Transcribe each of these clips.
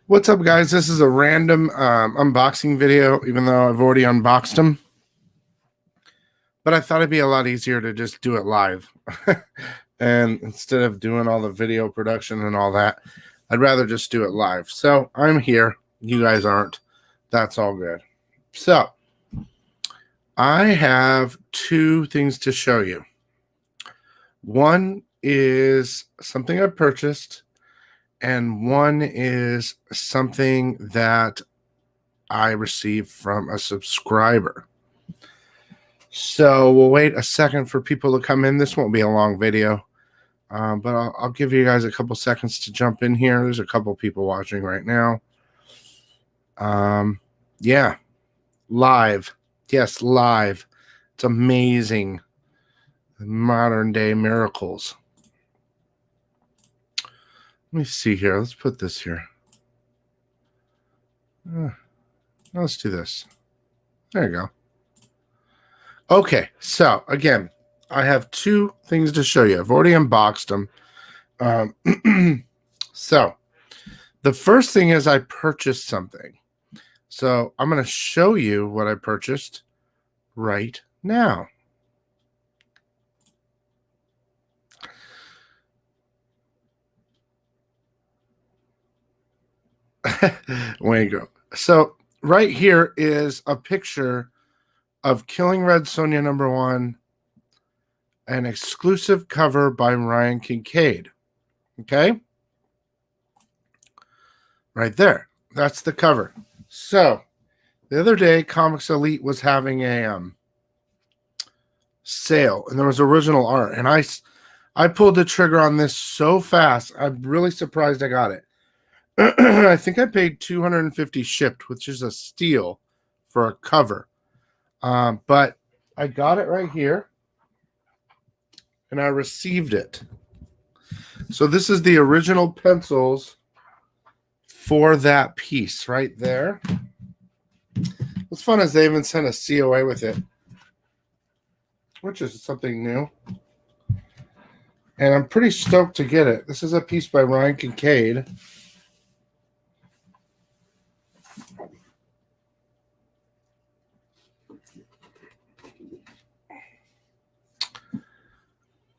What's up, guys? This is a random unboxing video, even though I've already unboxed them. But I thought it'd be a lot easier to just do it live. And instead of doing all the video production and all that, I'd rather just do it live. So I'm here. You guys aren't. That's all good. So I have two things to show you. One is something I purchased, and one is something that I received from a subscriber. So we'll wait a second for people to come in. This won't be a long video, but I'll give you guys a couple seconds to jump in here. There's a couple people watching right now. Yeah, live. Yes, live. It's amazing. Modern day miracles. Let me see here. Let's put this here. Let's do this. There you go. Okay, so again, I have two things to show you. I've already unboxed them. So the first thing is I purchased something. So I'm going to show you what I purchased right now. Way to go. So right here is a picture of Killing Red Sonja #1, an exclusive cover by Ryan Kincaid. Okay? Right there. That's the cover. So the other day, Comics Elite was having a sale, and there was original art, and I pulled the trigger on this so fast. I'm really surprised I got it. I think I paid $250 shipped, which is a steal for a cover. But I got it right here, and I received it. So this is the original pencils for that piece right there. What's fun is they even sent a COA with it, which is something new. And I'm pretty stoked to get it. This is a piece by Ryan Kincaid.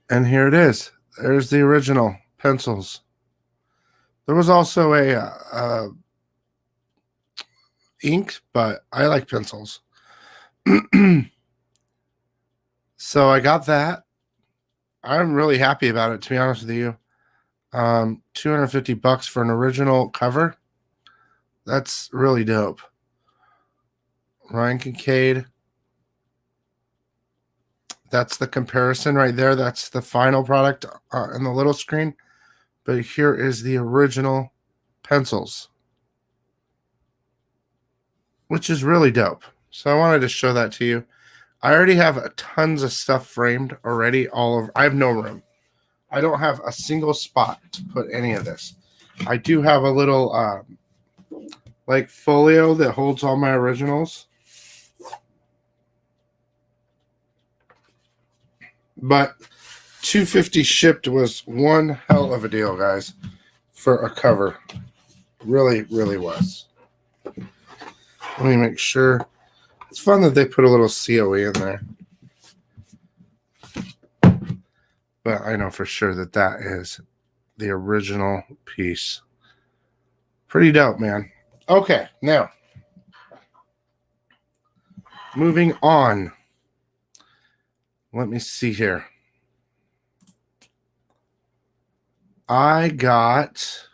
And here it is. There's the original pencils. There was also a ink, but I like pencils. So I got that. I'm really happy about it, to be honest with you. $250 for an original cover. That's really dope. Ryan Kincaid. That's the comparison right there. That's the final product in the little screen. But here is the original pencils, which is really dope. So I wanted to show that to you. I already have tons of stuff framed already all over. I have no room. I don't have a single spot to put any of this. I do have a little like folio that holds all my originals. But $250 shipped was one hell of a deal, guys, for a cover. Really, really was. Let me make sure. It's fun that they put a little COE in there. But I know for sure that that is the original piece. Pretty dope, man. Okay, now, moving on. Let me see here. I got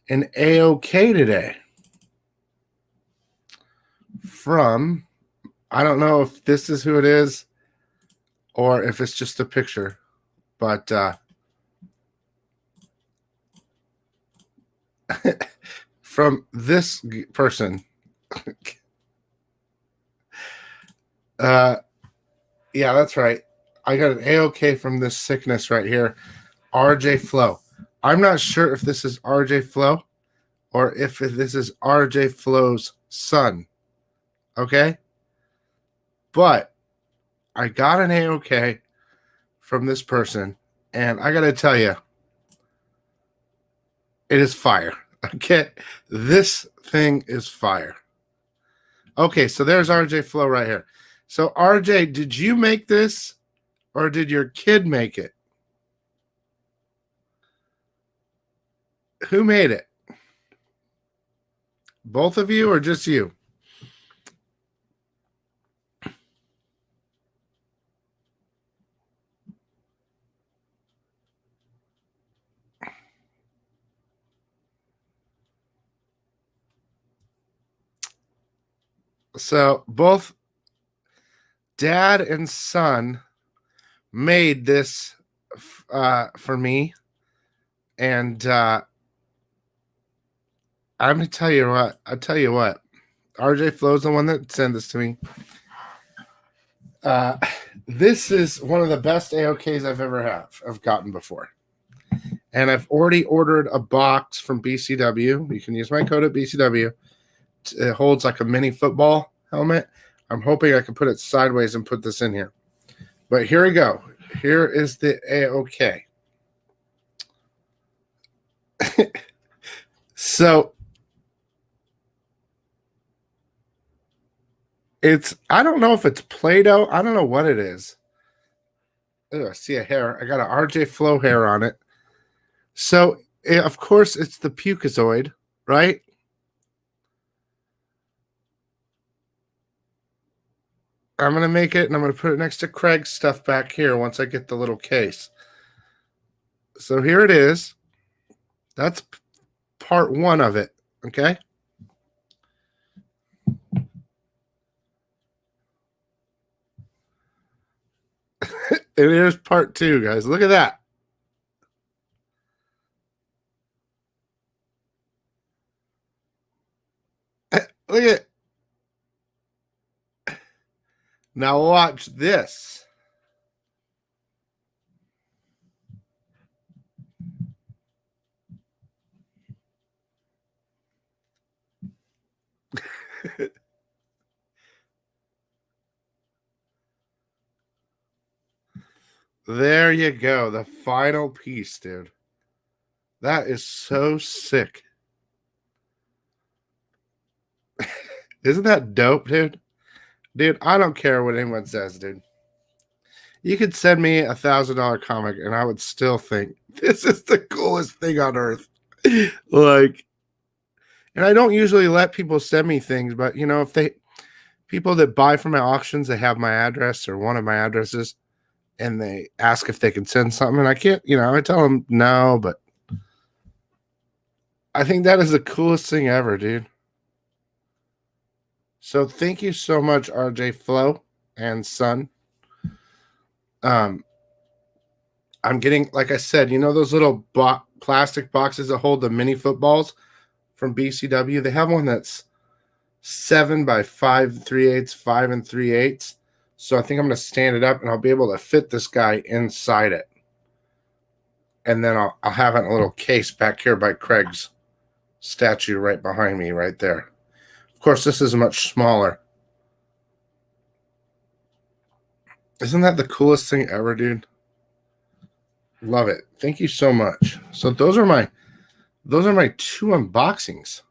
an AOK today from, I don't know if this is who it is or if it's just a picture, but from this person. Yeah, that's right. I got an AOK from this sickness right here. RJ Flo. I'm not sure if this is RJ Flo or if this is RJ Flo's son. Okay? But I got an AOK from this person, And I got to tell you, it is fire. Okay. This thing is fire. Okay. So there's RJ Flow right here. So, RJ, did you make this or did your kid make it? Who made it? Both of you or just you? So both dad and son made this for me. And I'm going to tell you what. I'll tell you what. RJ Flow's the one that sent this to me. This is one of the best AOKs I've gotten before. And I've already ordered a box from BCW. You can use my code at BCW. It holds like a mini football helmet. I'm hoping I can put it sideways and put this in here. But here we go. Here is the AOK. So I don't know if it's Play-Doh. I don't know what it is. Oh, I see a hair. I got an RJ Flow hair on it. So, of course, it's the Pucazoid, right? I'm going to make it, and I'm going to put it next to Craig's stuff back here once I get the little case. So here it is. That's part one of it, okay? And here's part two, guys. Look at that. Look at it. Now watch this. There you go. The final piece, dude. That is so sick. Isn't that dope, dude? Dude, I don't care what anyone says, dude. You could send me $1,000 comic and I would still think this is the coolest thing on earth. Like, and I don't usually let people send me things, but you know, if people that buy from my auctions, they have my address or one of my addresses and they ask if they can send something and I can't, I tell them no, but I think that is the coolest thing ever, dude. So thank you so much, RJ Flow and son. I'm getting, like I said, those little plastic boxes that hold the mini footballs from BCW. They have one that's 7 by 5 3/8, 5 and 3/8. So I think I'm going to stand it up and I'll be able to fit this guy inside it. And then I'll have it in a little case back here by Craig's statue right behind me right there. Of course, this is much smaller. Isn't that the coolest thing ever, dude? Love it. Thank you so much. So those are my 2 unboxings.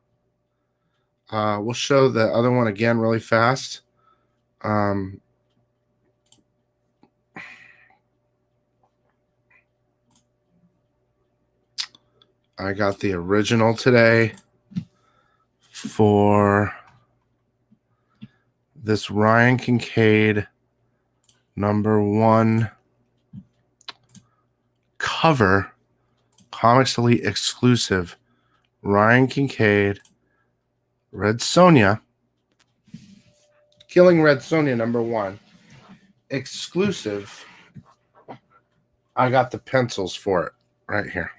We'll show the other one again really fast. I got the original today for this Ryan Kincaid #1 cover, Comics Elite exclusive, Ryan Kincaid, Red Sonja, Killing Red Sonja #1 exclusive. I got the pencils for it right here.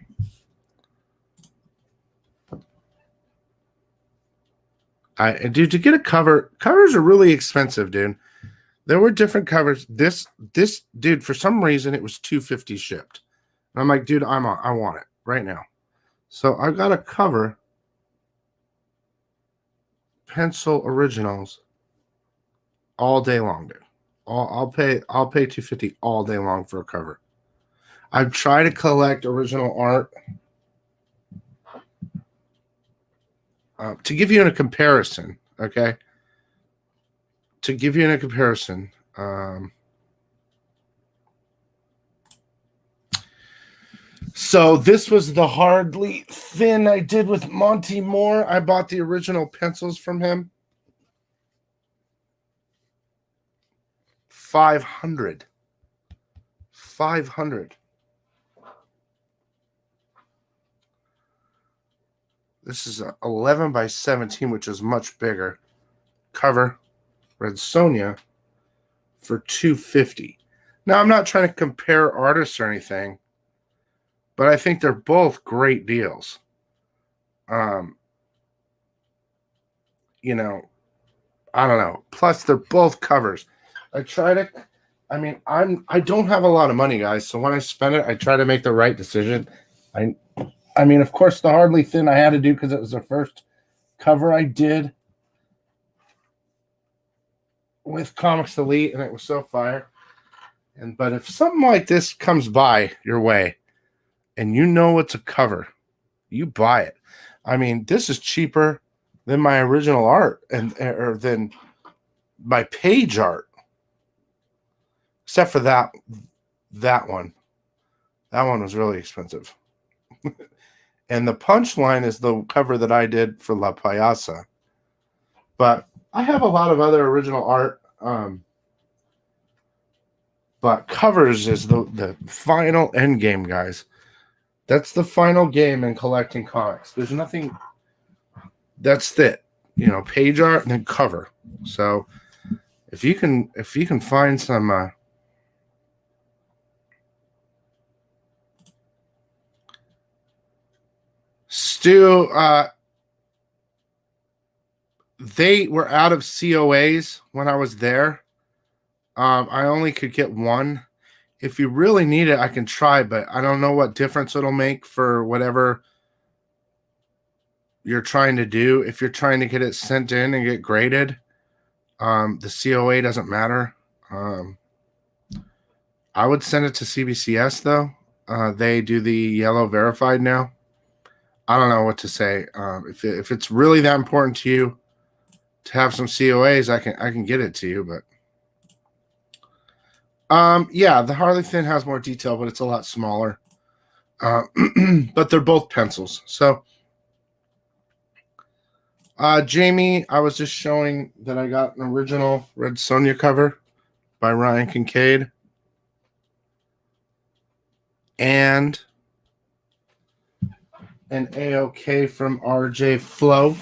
Dude, to get a cover, covers are really expensive, dude. There were different covers. This dude, for some reason, it was $250 shipped. And I'm like, dude, I want it right now. So I got a cover, pencil originals, all day long, dude. I'll pay $250 all day long for a cover. I've tried to collect original art to give you a comparison, okay? To give you a comparison, so this was the hardly thin I did with Monty Moore. I bought the original pencils from him. 500. This is a 11 by 17, which is much bigger. Cover, Red Sonja, for $250. Now, I'm not trying to compare artists or anything, but I think they're both great deals. You know, I don't know. Plus, they're both covers. I don't have a lot of money, guys. So when I spend it, I try to make the right decision. I mean, of course, the hardly thin I had to do because it was the first cover I did with Comics Elite, and it was so fire. But if something like this comes by your way, and you know it's a cover, you buy it. I mean, this is cheaper than my original art or than my page art, except for that one. That one was really expensive. And the Punchline is the cover that I did for La Payasa. But I have a lot of other original art. But covers is the final end game, guys. That's the final game in collecting comics. There's nothing. That's it. You know, page art and then cover. So if you can find some Stu, they were out of COAs when I was there. I only could get one. If you really need it, I can try, but I don't know what difference it'll make for whatever you're trying to do. If you're trying to get it sent in and get graded, the COA doesn't matter. I would send it to CBCS, though. They do the yellow verified now. I don't know what to say. If it's really that important to you to have some COAs, I can get it to you, but yeah, the Harley Finn has more detail, but it's a lot smaller. But they're both pencils. So Jamie, I was just showing that I got an original Red Sonja cover by Ryan Kincaid. And an AOK from RJ Flo.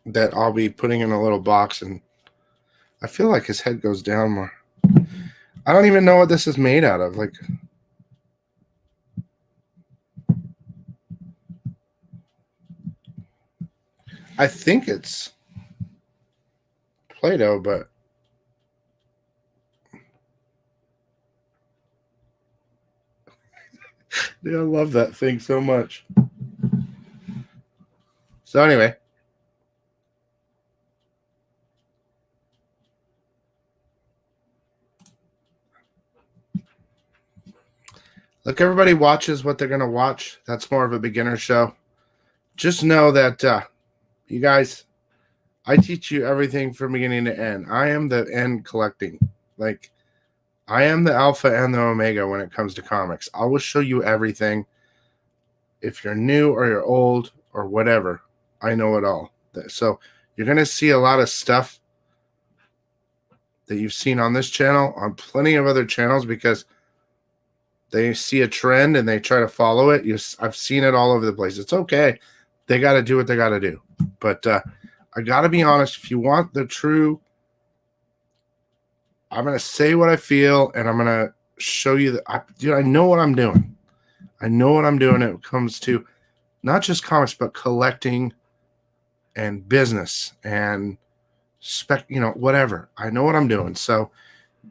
That I'll be putting in a little box, and I feel like his head goes down more. I don't even know what this is made out of. Like, I think it's Play-Doh, but dude, I love that thing so much. So anyway, look, everybody watches what they're going to watch. That's more of a beginner show. Just know that you guys, I teach you everything from beginning to end. I am the end collecting. Like, I am the alpha and the omega when it comes to comics. I will show you everything. If you're new or you're old or whatever, I know it all. So you're going to see a lot of stuff that you've seen on this channel, on plenty of other channels, because they see a trend and they try to follow it. I've seen it all over the place. It's okay. They got to do what they got to do. But I got to be honest, if you want the true, I'm going to say what I feel, and I'm going to show you that, dude, I know what I'm doing. I know what I'm doing when it comes to not just comics, but collecting and business and whatever. I know what I'm doing. So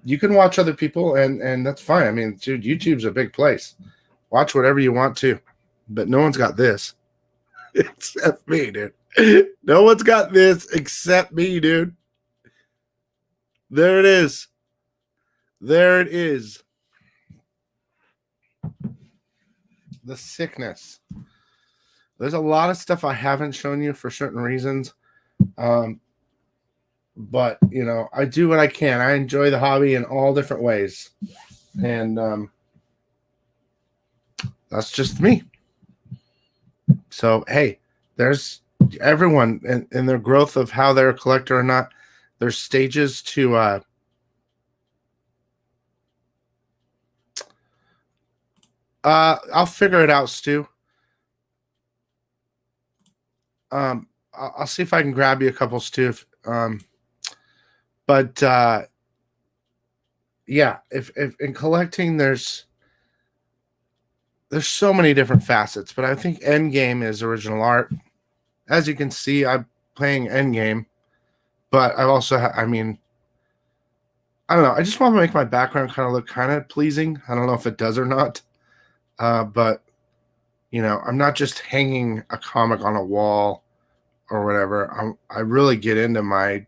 you can watch other people, and that's fine. I mean, dude, YouTube's a big place. Watch whatever you want to, but no one's got this. Except me, dude. No one's got this except me, dude. There it is. There it is. The sickness. There's a lot of stuff I haven't shown you for certain reasons. But, you know, I do what I can. I enjoy the hobby in all different ways. And that's just me. So, hey, there's everyone in their growth of how they're a collector or not. There's stages to I'll figure it out, Stu. I'll see if I can grab you a couple, Stu. But yeah, if in collecting there's so many different facets, but I think Endgame is original art. As you can see, I'm playing Endgame, but I've also, I mean, I don't know. I just want to make my background kind of look kind of pleasing. I don't know if it does or not, but you know, I'm not just hanging a comic on a wall or whatever. I really get into my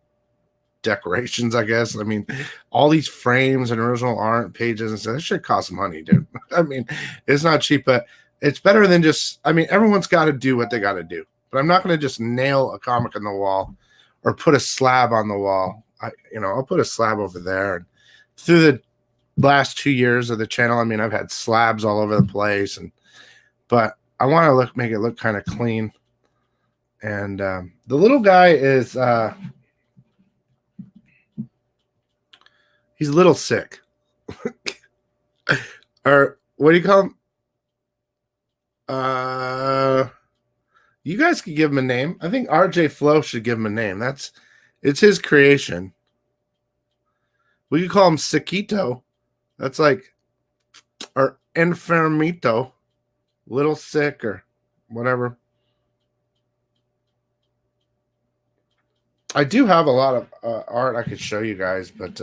decorations, I guess. I mean, all these frames and original art pages and stuff, that shit costs money, dude. I mean, it's not cheap, but it's better than just, I mean, everyone's got to do what they got to do, but I'm not going to just nail a comic on the wall or put a slab on the wall. I'll put a slab over there. And through the last 2 years of the channel, I mean, I've had slabs all over the place, but I want to make it look kind of clean. And the little guy is he's a little sick. Or what do you call him? You guys could give him a name. I think RJ Flo should give him a name. It's his creation. We could call him Siquito. That's like, or Enfermito, little sick or whatever. I do have a lot of art I could show you guys, but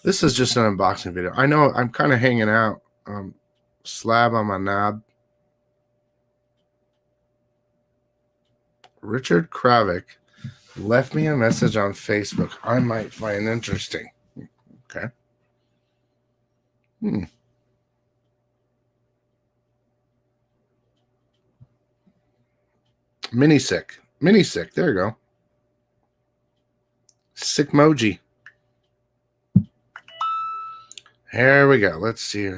this is just an unboxing video. I know I'm kind of hanging out. Slab on my knob. Richard Kravick left me a message on Facebook I might find interesting. Okay. Mini sick. There you go. Sickmoji. Here we go. Let's see.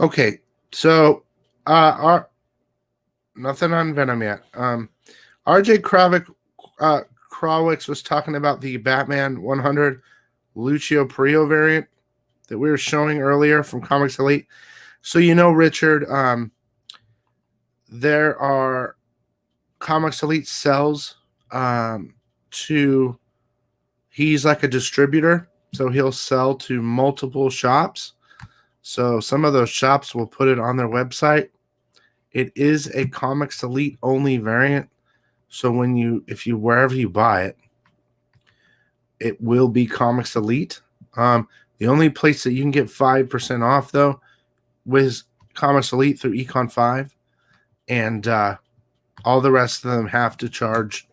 Okay, so nothing on Venom yet. RJ Krawick was talking about the Batman 100 Lucio Prio variant that we were showing earlier from Comics Elite. So Richard, there are Comics Elite sells to, he's like a distributor, so he'll sell to multiple shops. So some of those shops will put it on their website. It is a Comics Elite only variant. So wherever you buy it, it will be Comics Elite. The only place that you can get 5% off though was Comics Elite through Econ 5, and all the rest of them have to charge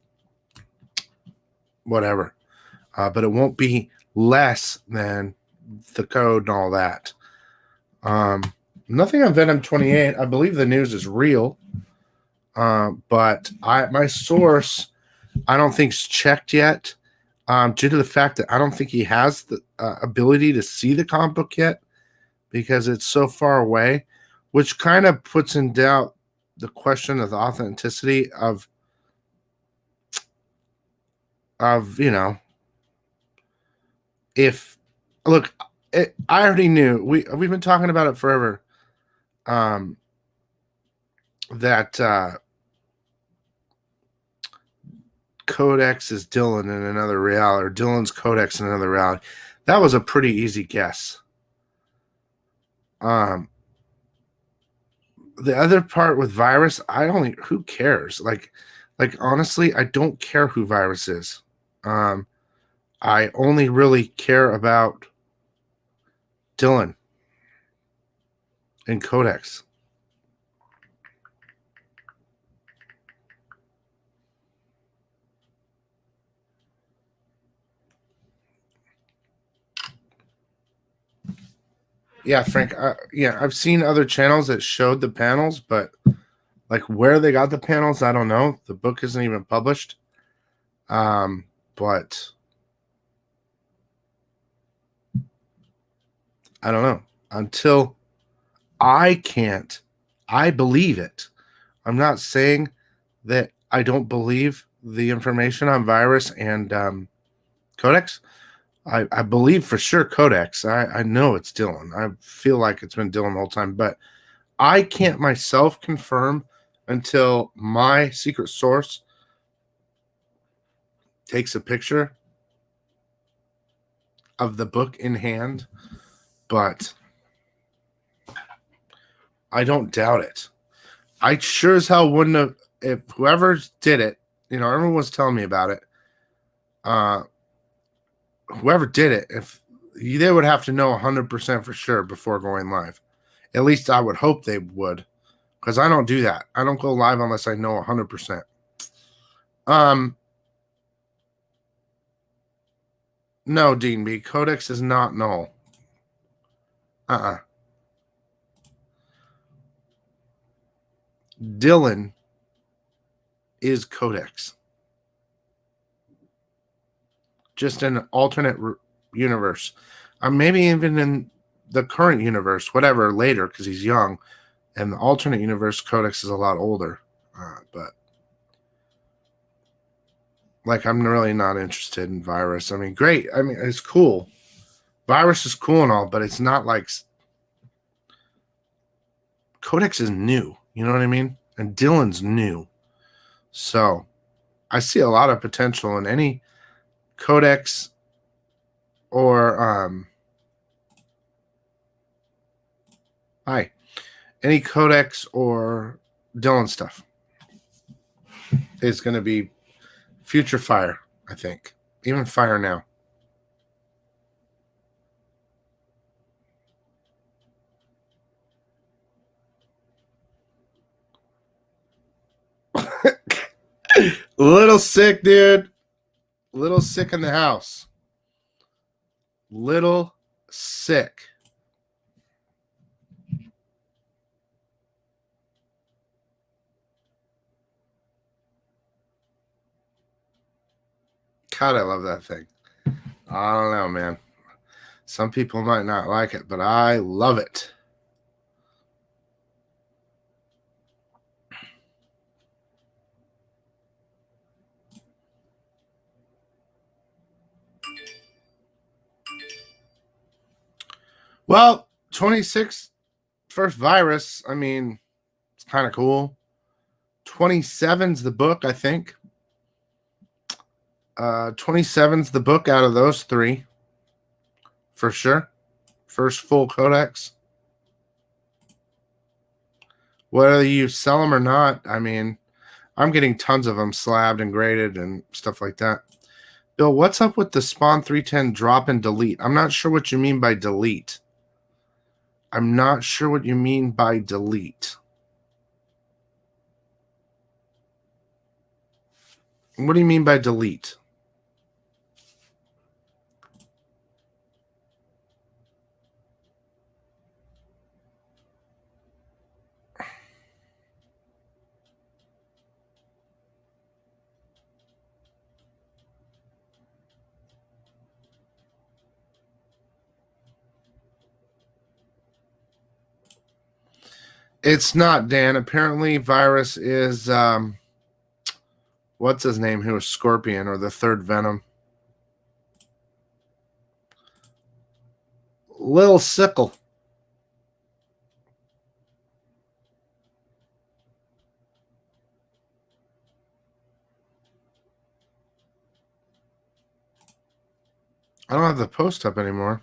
whatever, but it won't be less than the code and all that. Nothing on Venom 28. I believe the news is real, but my source I don't think's checked yet, due to the fact that I don't think he has the ability to see the comic book yet because it's so far away, which kind of puts in doubt the question of the authenticity of if look. I already knew we've been talking about it forever. That Codex is Dylan in another reality, or Dylan's Codex in another reality. That was a pretty easy guess. Um, the other part with virus, who cares? Like honestly, I don't care who virus is. Um, I only really care about Dylan and Codex. Yeah, Frank. Yeah, I've seen other channels that showed the panels, but like where they got the panels, I don't know. The book isn't even published. But I don't know. Until I can't, I believe it. I'm not saying that I don't believe the information on virus and Codex. I believe for sure Codex. I know it's Dylan. I feel like it's been Dylan the whole time, but I can't myself confirm until my secret source takes a picture of the book in hand. But I don't doubt it. I sure as hell wouldn't have, if whoever did it, everyone was telling me about it. Uh, Whoever did it, if they would have to know 100% for sure before going live. At least I would hope they would, because I don't do that. I don't go live unless I know 100%. No, Dean B. Codex is not null. Dylan is Codex. Just an alternate universe. Maybe even in the current universe, whatever, later, because he's young. And the alternate universe, Codex is a lot older. But like, I'm really not interested in virus. I mean, great. I mean, it's cool. Virus is cool and all, but it's not like Codex is new. You know what I mean? And Dylan's new. So I see a lot of potential in any Codex or any Codex or Dylan stuff. It's going to be future fire, I think. Even fire now. Little sick, dude. Little sick in the house. Little sick. God, I love that thing. I don't know, man. Some people might not like it, but I love it. Well, 26 first virus. I mean, it's kind of cool. 27's the book, I think. 27's the book out of those three. For sure. First full codex. Whether you sell them or not, I mean, I'm getting tons of them slabbed and graded and stuff like that. Bill, what's up with the Spawn 310 drop and delete? I'm not sure what you mean by delete. I'm not sure what you mean by delete. What do you mean by delete? It's not, Dan. Apparently, Virus is what's his name? Who was Scorpion or the third Venom? Lil Sickle. I don't have the post up anymore.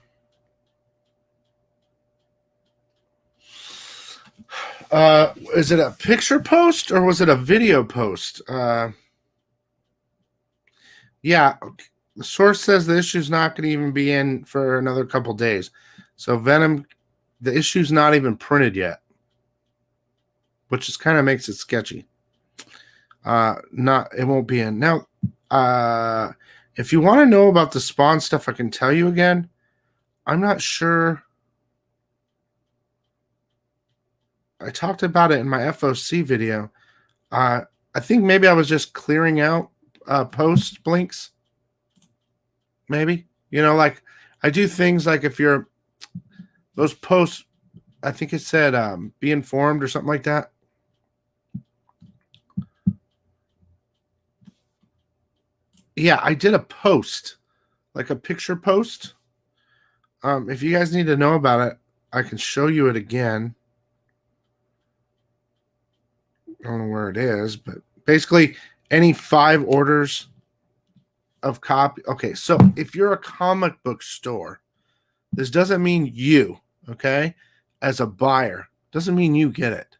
Is it a picture post or was it a video post? Yeah, the source says the issue's not going to even be in for another couple days. So Venom, the issue's not even printed yet, which just kind of makes it sketchy. It won't be in now. If you want to know about the Spawn stuff, I can tell you again. I'm not sure. I talked about it in my FOC video. I think maybe I was just clearing out post blinks. Maybe, like I do things like if you're those posts, I think it said be informed or something like that. Yeah, I did a post, like a picture post. If you guys need to know about it, I can show you it again. I don't know where it is, but basically any 5 orders of copy. Okay, so if you're a comic book store, this doesn't mean you, okay, as a buyer, doesn't mean you get it.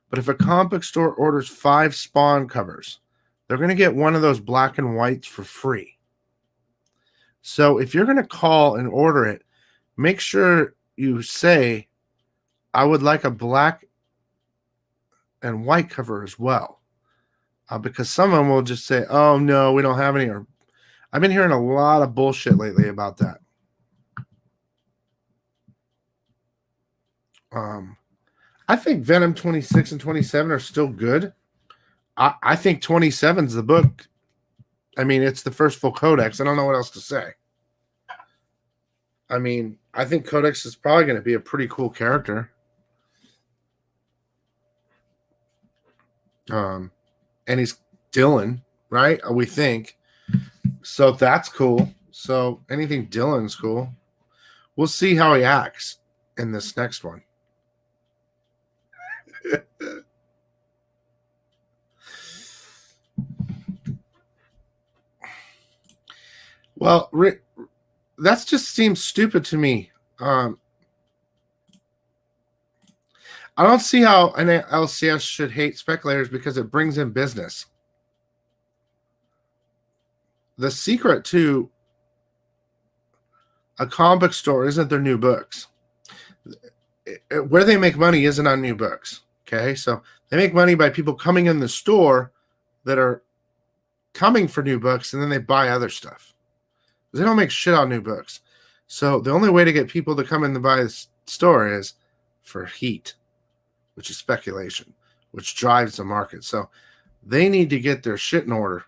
But if a comic book store orders 5 Spawn covers, they're going to get one of those black and whites for free. So if you're going to call and order it, make sure you say, I would like a black and white cover as well. Because some of them will just say, oh, no, we don't have any. Or I've been hearing a lot of bullshit lately about that. I think Venom 26 and 27 are still good. I think 27's the book. I mean, it's the first full codex. I don't know what else to say. I mean, I think Codex is probably going to be a pretty cool character. And he's Dylan, right? We think. So that's cool. So anything Dylan's cool. We'll see how he acts in this next one. Well, that just seems stupid to me. I don't see how an LCS should hate speculators because it brings in business. The secret to a comic book store isn't their new books. Where they make money isn't on new books. Okay, so they make money by people coming in the store that are coming for new books, and then they buy other stuff. They don't make shit on new books. So the only way to get people to come in to buy the store is for heat, which is speculation, which drives the market. So they need to get their shit in order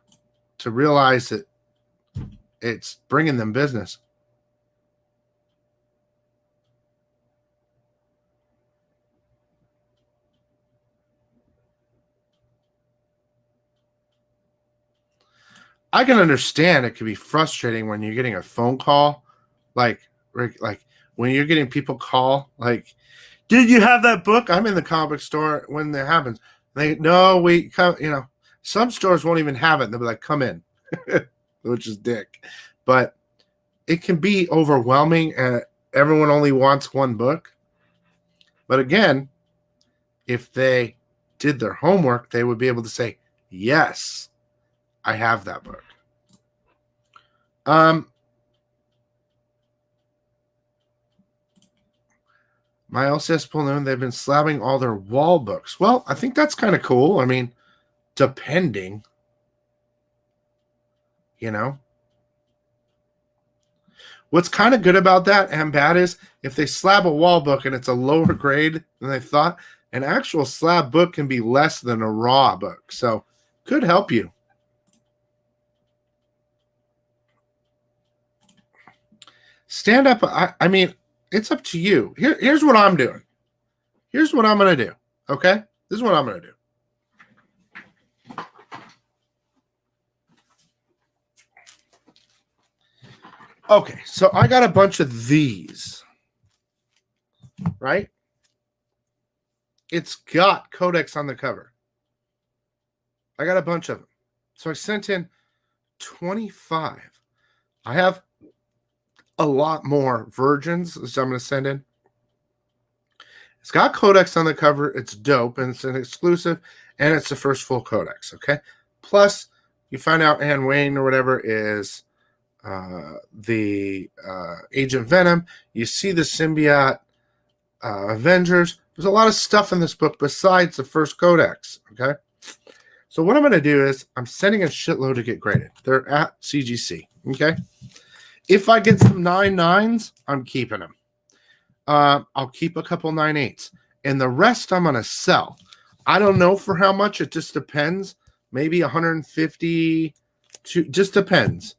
to realize that it's bringing them business. I can understand it can be frustrating when you're getting a phone call, like when you're getting people call, like, did you have that book? I'm in the comic store when that happens. We come, some stores won't even have it. And they'll be like, come in, which is dick. But it can be overwhelming and everyone only wants one book. But again, if they did their homework, they would be able to say, yes, I have that book. My LCS pull known they've been slabbing all their wall books. Well, I think that's kind of cool. I mean, depending, What's kind of good about that and bad is if they slab a wall book and it's a lower grade than they thought, an actual slab book can be less than a raw book. So could help you. Stand up. I mean, it's up to you. Here's what I'm doing. Here's what I'm going to do. Okay? This is what I'm going to do. Okay, so I got a bunch of these, right? It's got Codex on the cover. I got a bunch of them. So I sent in 25. I have a lot more virgins, so I'm going to send in. It's got codex on the cover. It's dope, and it's an exclusive, and it's the first full codex. Okay. Plus, you find out Anne Wayne or whatever is the Agent Venom. You see the symbiote Avengers. There's a lot of stuff in this book besides the first codex. Okay. So what I'm going to do is I'm sending a shitload to get graded. They're at CGC. Okay. If I get some 9.9s, I'm keeping them. I'll keep a couple 9.8s, and the rest I'm going to sell. I don't know for how much. It just depends. Maybe 150. Just depends.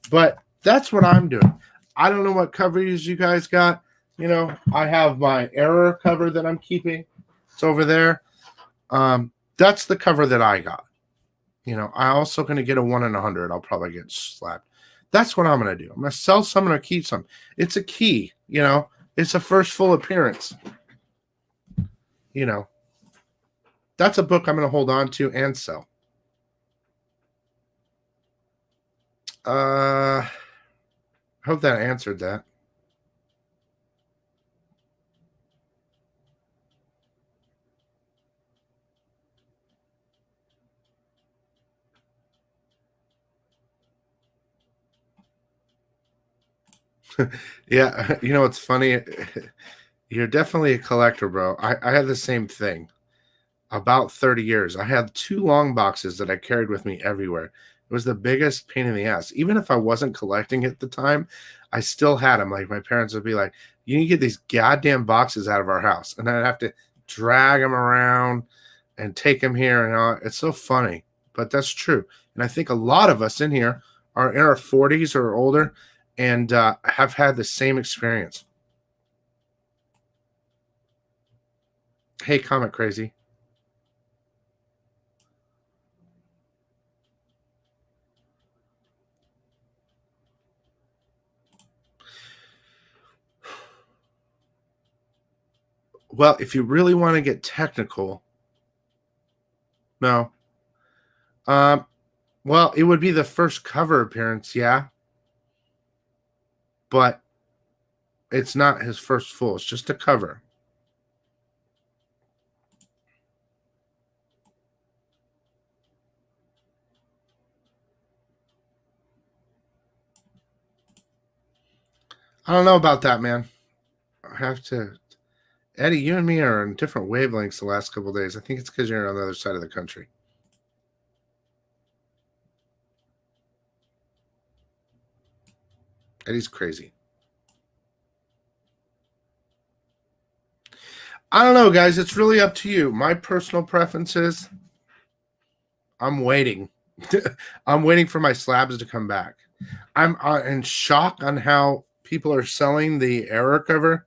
But that's what I'm doing. I don't know what covers you guys got. You know, I have my error cover that I'm keeping. It's over there. That's the cover that I got. You know, I'm also going to get a 1 in 100. I'll probably get slapped. That's what I'm going to do. I'm going to sell some and keep some. It's a key, you know. It's a first full appearance. You know, that's a book I'm going to hold on to and sell. I hope that answered that. Yeah, you know, it's funny. You're definitely a collector, bro. I had the same thing. About 30 years. I had 2 long boxes that I carried with me everywhere. It was the biggest pain in the ass. Even if I wasn't collecting at the time, I still had them. Like, my parents would be like, you need to get these goddamn boxes out of our house. And I'd have to drag them around and take them here. And all. It's so funny, but that's true. And I think a lot of us in here are in our 40s or older and have had the same experience. Hey, Comic Crazy. Well, if you really want to get technical, no. Well, it would be the first cover appearance, yeah. But it's not his first full. It's just a cover. I don't know about that, man. I have to. Eddie, you and me are on different wavelengths the last couple of days. I think it's because you're on the other side of the country. Eddie's crazy. I don't know, guys. It's really up to you. My personal preferences, I'm waiting. I'm waiting for my slabs to come back. I'm in shock on how people are selling the error cover.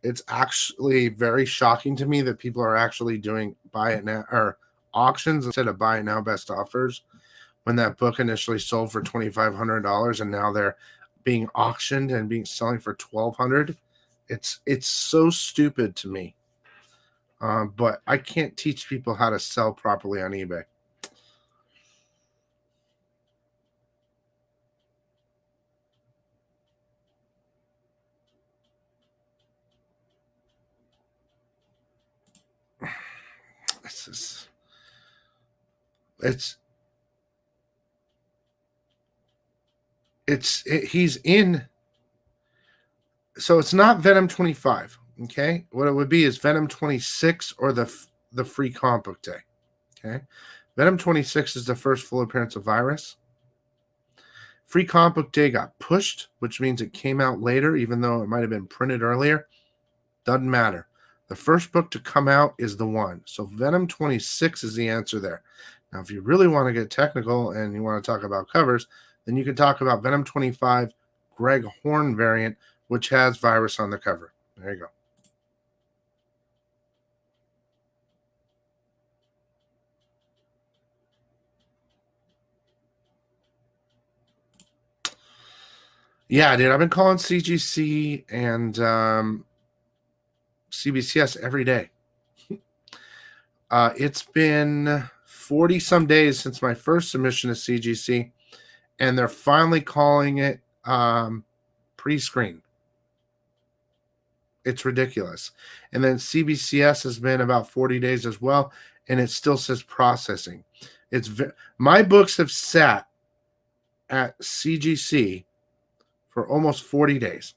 It's actually very shocking to me that people are actually doing buy it now or auctions instead of buy it now best offers when that book initially sold for $2,500 and now they're being auctioned and being selling for $1,200. It's so stupid to me. But I can't teach people how to sell properly on eBay. He's in. So it's not Venom 25. Okay, what it would be is Venom 26 or the free comic book day. Okay, Venom 26 is the first full appearance of Virus. Free comic book day got pushed, which means it came out later, even though it might have been printed earlier. Doesn't matter. The first book to come out is the one. So Venom 26 is the answer there. Now, if you really want to get technical and you want to talk about covers, then you can talk about Venom 25 Greg Horn variant, which has Virus on the cover. There you go. Yeah, dude, I've been calling CGC and CBCS every day. It's been 40 some days since my first submission to CGC, and they're finally calling it pre-screen. It's ridiculous. And then CBCS has been about 40 days as well, and it still says processing. My books have sat at CGC for almost 40 days.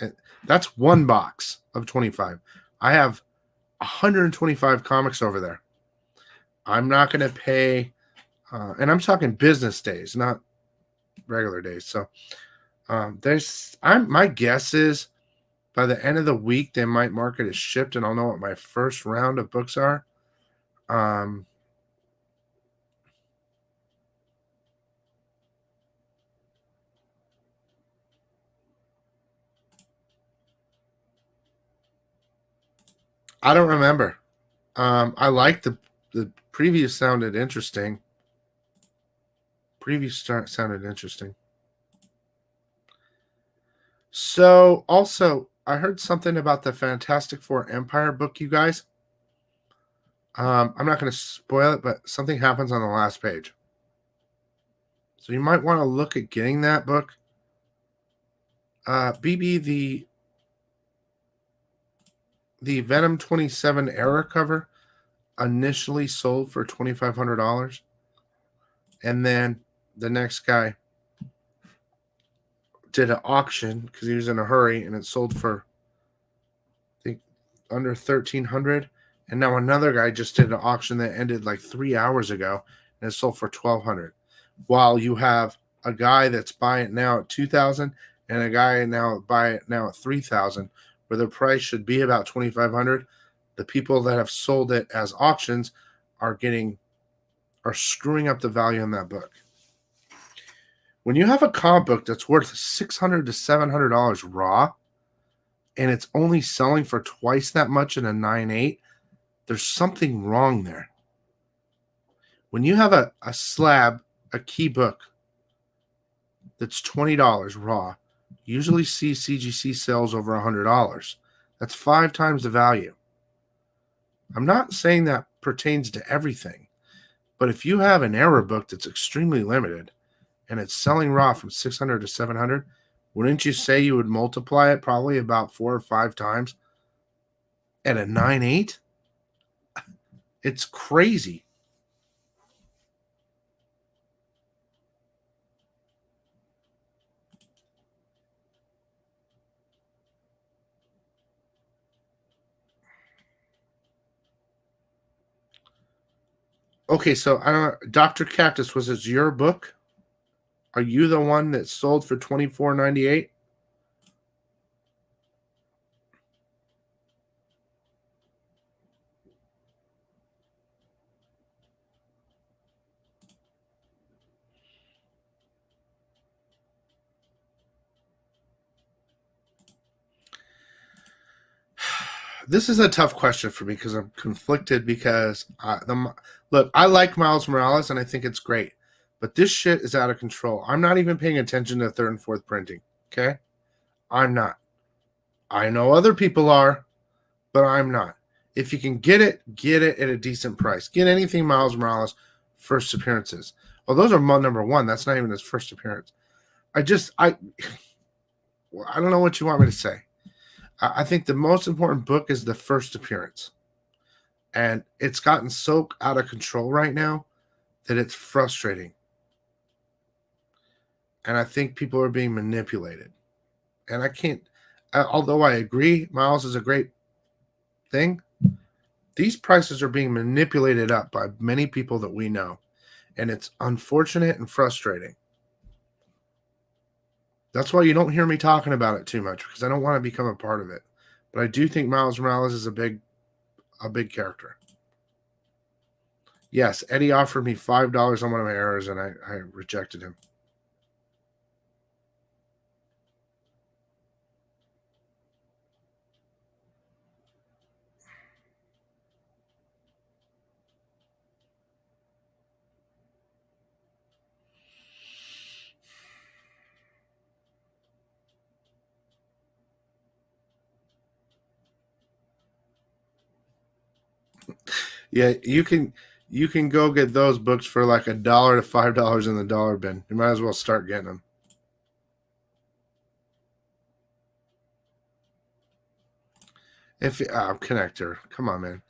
And that's one box of 25. I have 125 comics over there. I'm not going to pay, and I'm talking business days, not regular days. So my guess is by the end of the week, they might mark it as shipped, and I'll know what my first round of books are. I don't remember. I like the preview sounded interesting. Sounded interesting. So also, I heard something about the Fantastic Four Empire book, you guys. I'm not going to spoil it, but something happens on the last page. So you might want to look at getting that book. BB, the Venom 27 era cover initially sold for $2,500. And then the next guy did an auction because he was in a hurry, and it sold for, I think, under $1,300. And now another guy just did an auction that ended like 3 hours ago, and it sold for $1,200. While you have a guy that's buying it now at $2,000 and a guy now buy it now at $3,000, where the price should be about $2,500. The people that have sold it as auctions are screwing up the value in that book. When you have a comic book that's worth $600 to $700 raw, and it's only selling for twice that much in a 9.8, there's something wrong there. When you have a slab, a key book that's $20 raw, usually see CGC sales over $100. That's 5 times the value. I'm not saying that pertains to everything, but if you have an error book that's extremely limited and it's selling raw from $600 to $700, wouldn't you say you would multiply it probably about 4 or 5 times at a 9.8? It's crazy. Okay, so I don't know, Dr. Cactus, was it your book? Are you the one that sold for $24.98? This is a tough question for me because I'm conflicted because look, I like Miles Morales and I think it's great, but this shit is out of control. I'm not even paying attention to third and fourth printing. Okay, I'm not. I know other people are, but I'm not. If you can get it at a decent price. Get anything Miles Morales first appearances. Well, those are number one. That's not even his first appearance. I don't know what you want me to say. I think the most important book is the first appearance. And it's gotten so out of control right now that it's frustrating. And I think people are being manipulated. And I can't, although I agree Miles is a great thing, these prices are being manipulated up by many people that we know. And it's unfortunate and frustrating. That's why you don't hear me talking about it too much, because I don't want to become a part of it. But I do think Miles Morales is a big character. Yes, Eddie offered me $5 on one of my errors, and I rejected him. Yeah, you can go get those books for like $1 to $5 in the dollar bin. You might as well start getting them. If connector, come on, man.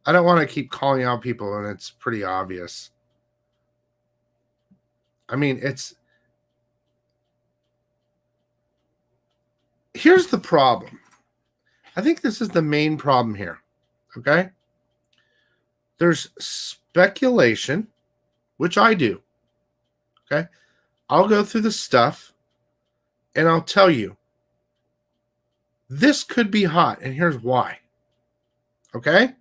I don't want to keep calling out people, and it's pretty obvious. I mean, here's the problem. I think this is the main problem here. Okay. There's speculation, which I do. Okay. I'll go through the stuff and I'll tell you this could be hot, and here's why. Okay.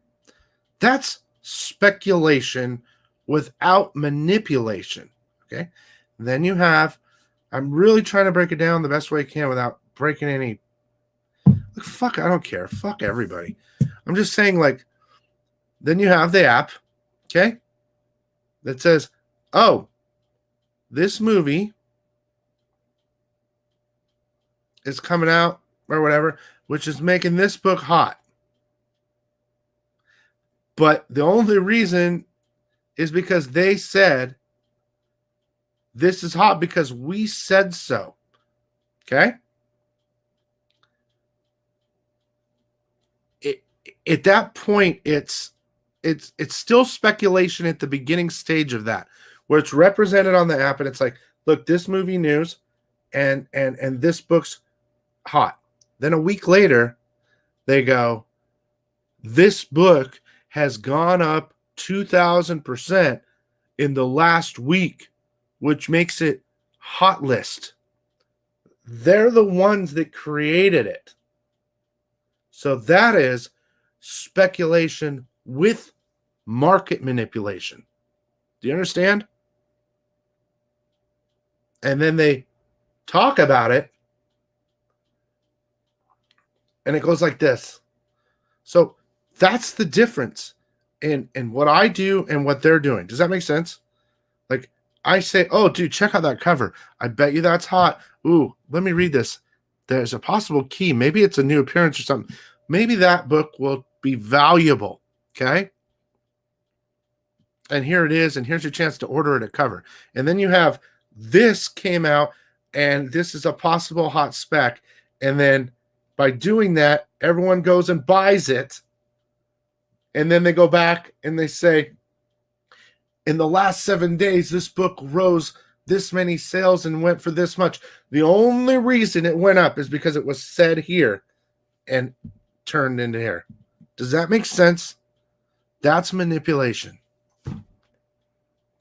That's speculation without manipulation. Okay. Then you have, I'm really trying to break it down the best way I can without breaking any. Fuck, I don't care. Fuck everybody. I'm just saying, like, then you have the app, okay, that says, oh, this movie is coming out or whatever, which is making this book hot. But the only reason is because they said this is hot because we said so. Okay? At that point, it's still speculation at the beginning stage of that, where it's represented on the app and it's like, look, this movie news and this book's hot. Then a week later, they go, this book has gone up 2,000% in the last week, which makes it hot list. They're the ones that created it. So that is speculation with market manipulation. Do you understand? And then they talk about it, and it goes like this. So that's the difference in what I do and what they're doing. Does that make sense? Like, I say, oh, dude, check out that cover. I bet you that's hot. Ooh, let me read this. There's a possible key. Maybe it's a new appearance or something. Maybe that book will be valuable. Okay? And here it is, and here's your chance to order it at cover. And then you have this came out, and this is a possible hot spec. And then by doing that, everyone goes and buys it. And then they go back and they say, in the last 7 days, this book rose this many sales and went for this much. The only reason it went up is because it was said here and turned into here. Does that make sense? That's manipulation.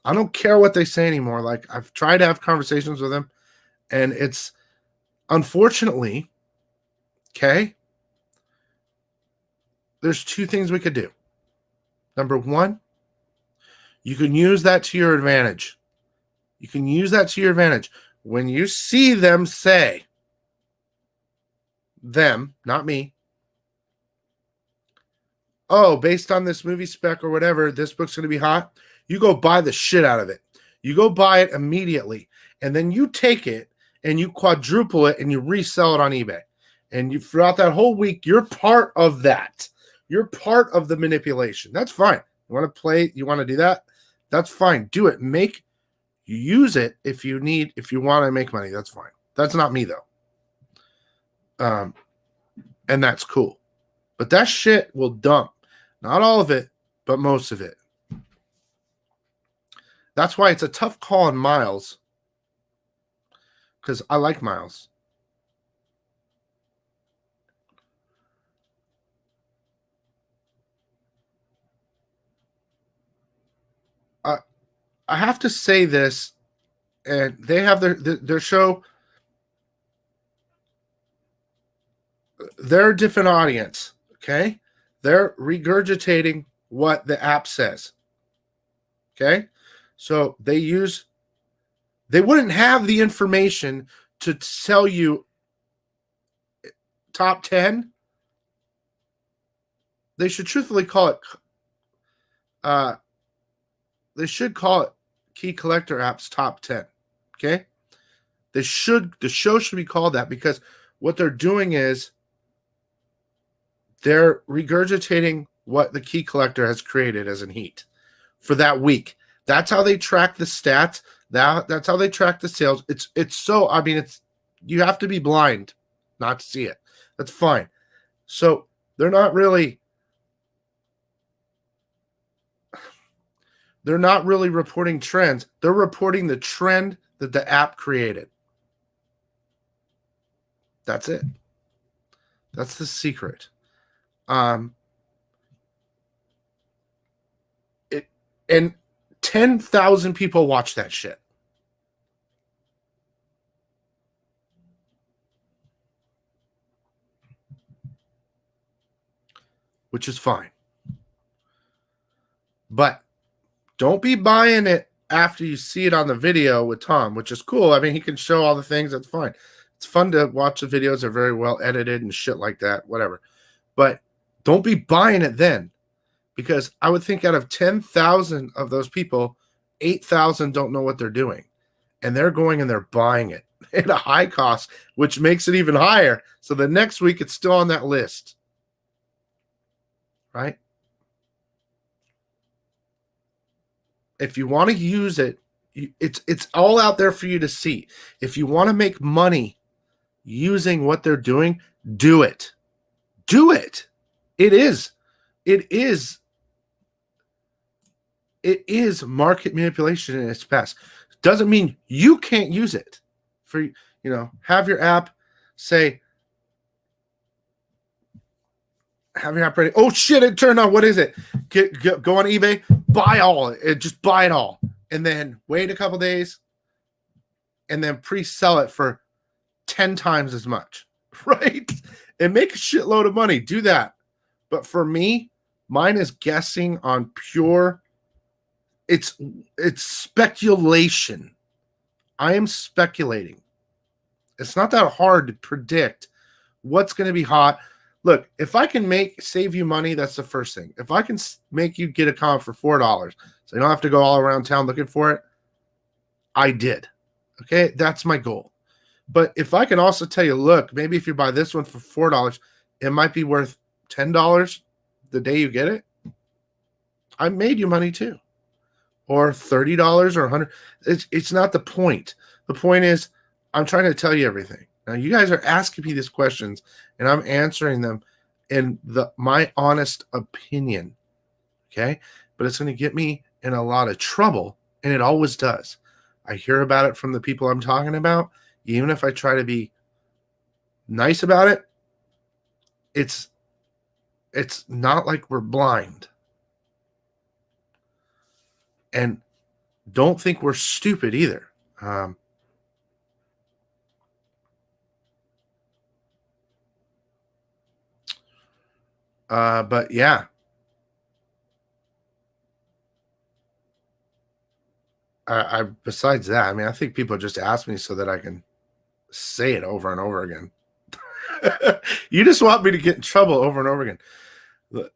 I don't care what they say anymore. Like, I've tried to have conversations with them, and it's unfortunately, okay, there's two things we could do. Number one, you can use that to your advantage. You can use that to your advantage. When you see them say, them, not me, oh, based on this movie spec or whatever, this book's going to be hot, you go buy the shit out of it. You go buy it immediately. And then you take it and you quadruple it and you resell it on eBay. And you, throughout that whole week, you're part of that. You're part of the manipulation. That's fine. You want to play, you want to do that? That's fine. Do it. You use it if you want to make money. That's fine. That's not me, though. And that's cool. But that shit will dump. Not all of it, but most of it. That's why it's a tough call on Miles. Because I like Miles. I have to say this, and they have their show. They're a different audience, okay? They're regurgitating what the app says, okay? So they wouldn't have the information to tell you top 10. They should truthfully call it, they should call it Key Collector Apps Top 10, okay? The show should be called that, because what they're doing is they're regurgitating what the Key Collector has created as in heat for that week. That's how they track the stats. That's how they track the sales. It's so, I mean, you have to be blind not to see it. That's fine. So they're not really reporting trends. They're reporting the trend that the app created. That's it. That's the secret. And 10,000 people watch that shit. Which is fine. But don't be buying it after you see it on the video with Tom, which is cool. I mean, he can show all the things. That's fine. It's fun to watch the videos. They're very well edited and shit like that, whatever. But don't be buying it then, because I would think out of 10,000 of those people, 8,000 don't know what they're doing. And they're going and they're buying it at a high cost, which makes it even higher. So the next week, it's still on that list. Right? If you want to use it, it's all out there for you to see. If you want to make money using what they're doing, do it. Do it. It is market manipulation in its best. Doesn't mean you can't use it. For have your app say, have your app ready. Oh shit! It turned on. What is it? Go on eBay, buy all it. Just buy it all, and then wait a couple days, and then pre-sell it for 10 times as much, right? And make a shitload of money. Do that. But for me, mine is guessing on pure. It's speculation. I am speculating. It's not that hard to predict what's going to be hot. Look, if I can save you money, that's the first thing. If I can make you get a comic for $4, so you don't have to go all around town looking for it, I did. Okay, that's my goal. But if I can also tell you, look, maybe if you buy this one for $4, it might be worth $10 the day you get it. I made you money too. Or $30 or $100. It's not the point. The point is, I'm trying to tell you everything. Now, you guys are asking me these questions, and I'm answering them in my honest opinion. Okay? But it's going to get me in a lot of trouble, and it always does. I hear about it from the people I'm talking about. Even if I try to be nice about it, it's not like we're blind. And don't think we're stupid either. But yeah. Besides that, I mean, I think people just ask me so that I can say it over and over again. You just want me to get in trouble over and over again.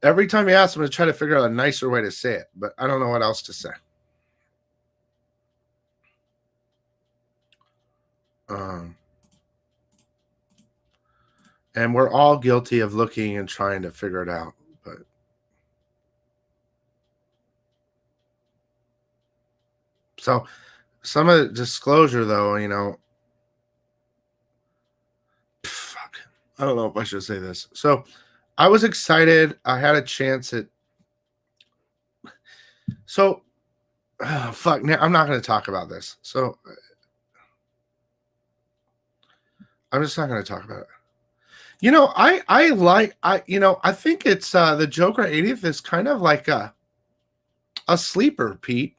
Every time you ask, I'm going to try to figure out a nicer way to say it, but I don't know what else to say. And we're all guilty of looking and trying to figure it out. But so some of the disclosure, though, fuck, I don't know if I should say this. So I was excited. I had a chance at. So, fuck. Now I'm not going to talk about this. So I'm just not going to talk about it. I think it's the Joker 80th is kind of like a sleeper, Pete.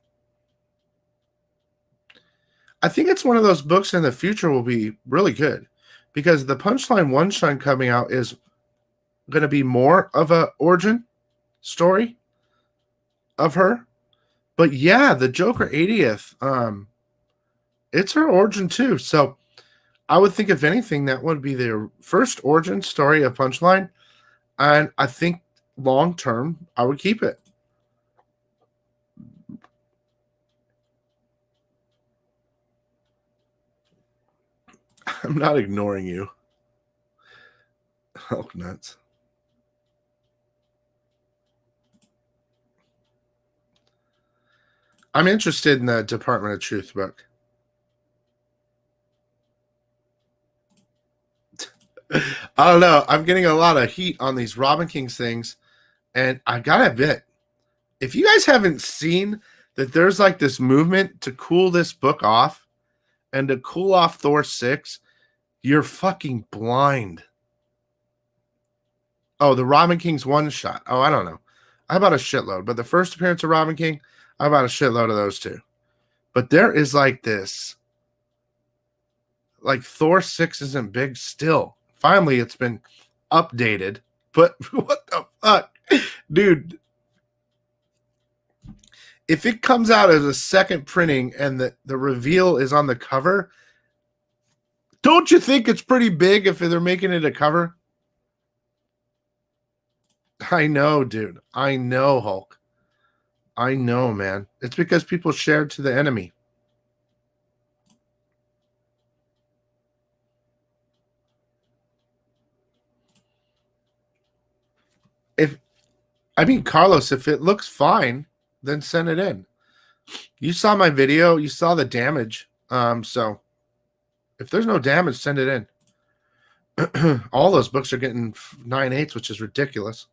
I think it's one of those books in the future will be really good, because the Punchline One Shine coming out is going to be more of a origin story of her. But yeah, the Joker 80th, it's her origin too. So I would think, if anything, that would be the first origin story of Punchline. And I think long term, I would keep it. I'm not ignoring you. Oh, nuts. I'm interested in the Department of Truth book. I don't know. I'm getting a lot of heat on these Robin Kings things, and I gotta admit, if you guys haven't seen that there's like this movement to cool this book off and to cool off Thor 6, you're fucking blind. Oh, the Robin King's one shot. Oh, I don't know. I bought a shitload, but the first appearance of Robin King, I bought a shitload of those too. But there is like this, like Thor 6 isn't big still. Finally, it's been updated, but what the fuck? Dude, if it comes out as a second printing and the reveal is on the cover, don't you think it's pretty big if they're making it a cover? I know, dude. I know, Hulk. I know, man. It's because people shared to the enemy. Carlos, if it looks fine, then send it in. You saw my video, you saw the damage. So if there's no damage, send it in. All those books are getting 9/8, which is ridiculous.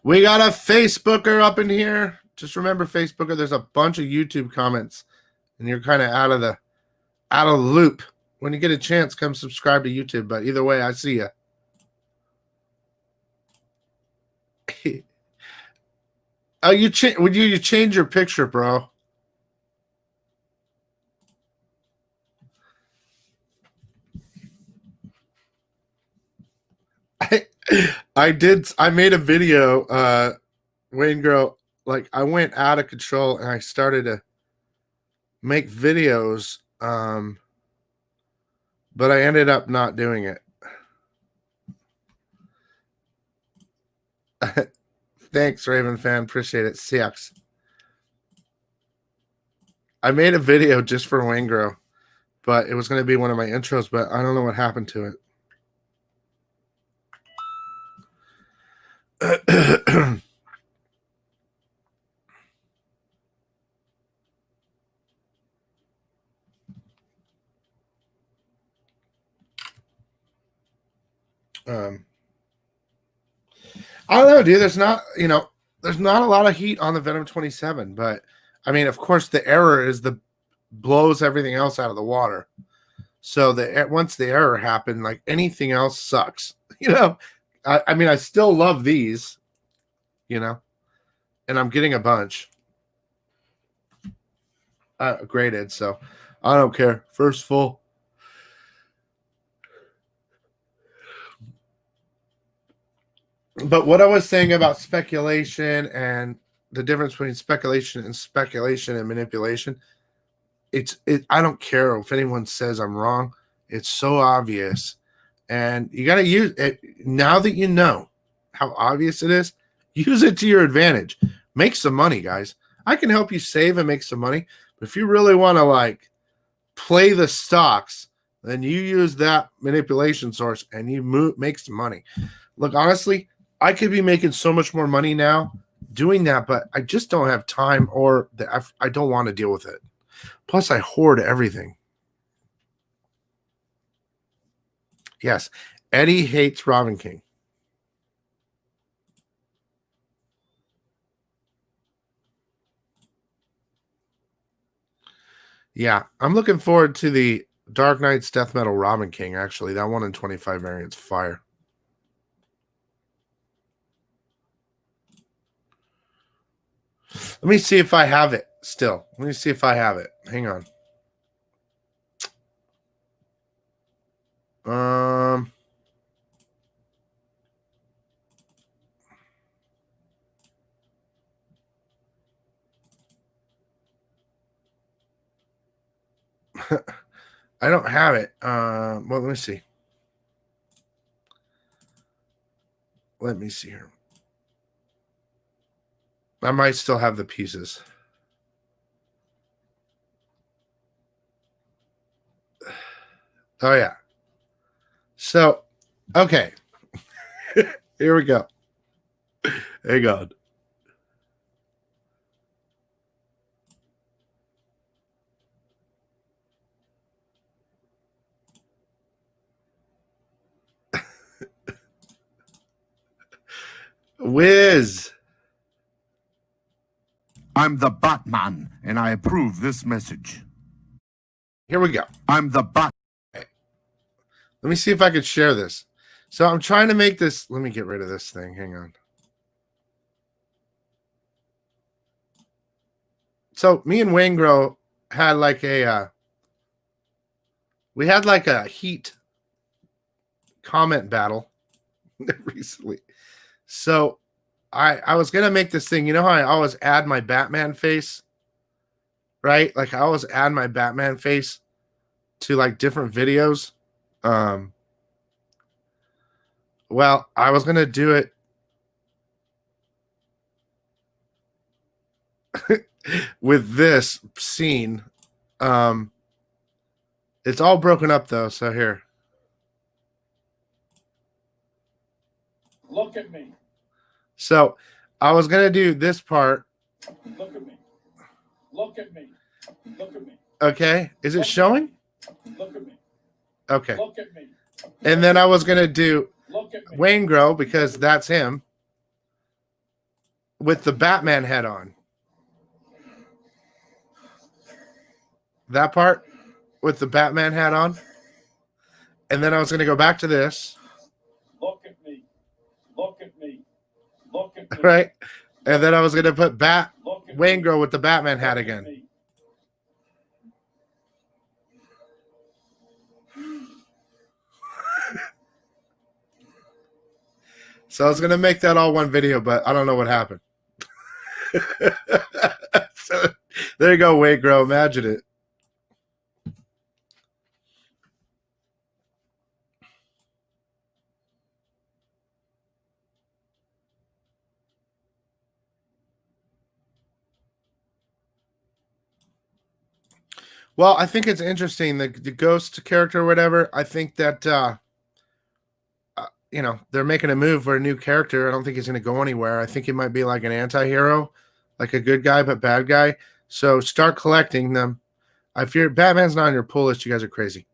We got a Facebooker up in here. Just remember, Facebooker, there's a bunch of YouTube comments, and you're kind of out of the loop. When you get a chance, come subscribe to YouTube. But either way, I see you. Oh, you change your picture, bro? I did. I made a video, Wayne Grow. Like I went out of control and I started to make videos, but I ended up not doing it. Thanks, Raven fan. Appreciate it. CX. I made a video just for Wayne Grow, but it was going to be one of my intros, but I don't know what happened to it. I don't know, dude. There's not a lot of heat on the Venom 27, but I mean, of course, the error is blows everything else out of the water. So once the error happened, like anything else sucks. I mean, I still love these, and I'm getting a bunch graded, so I don't care. First full. But what I was saying about speculation and the difference between speculation and manipulation, I don't care if anyone says I'm wrong. It's so obvious. And you got to use it now that you know how obvious it is. Use it to your advantage. Make some money, guys. I can help you save and make some money. But if you really want to like play the stocks, then you use that manipulation source and you make some money. Look, honestly, I could be making so much more money now doing that, but I just don't have time or I don't want to deal with it. Plus, I hoard everything. Yes, Eddie hates Robin King. Yeah, I'm looking forward to the Dark Knight's Death Metal Robin King, actually. That 1 in 25 variant's fire. Let me see if I have it still. Let me see if I have it. Hang on. I don't have it. Well, let me see. Let me see here. I might still have the pieces. Oh, yeah. So, okay. Here we go. Hang on. Whiz. I'm the Batman, and I approve this message. Here we go. I'm the Bat. Let me see if I could share this. So I'm trying to make this. Let me get rid of this thing. Hang on. So me and Wayne Grow had like a we had like a heat comment battle recently. So I was gonna make this thing. You know how I always add my Batman face, right? Like I always add my Batman face to like different videos. Well, I was gonna do it with this scene. It's all broken up though, so here. Look at me. So I was gonna do this part. Look at me. Look at me. Look at me. Okay. Is it showing? Look at me. Okay. Look at me. And then I was gonna do Look at me. Wayne Grow because that's him with the Batman head on. That part with the Batman hat on. And then I was going to go back to this. Look at me. Look at me. Look at me. Right? And then I was going to put Wayne me. Grow with the Batman hat Look at again. me. So I was going to make that all one video, but I don't know what happened. So there you go, Wayne Grow. Imagine it. Well, I think it's interesting. The ghost character or whatever, I think that, they're making a move for a new character. I don't think he's going to go anywhere. I think he might be like an anti-hero, like a good guy, but bad guy. So start collecting them. If your Batman's not on your pull list, you guys are crazy.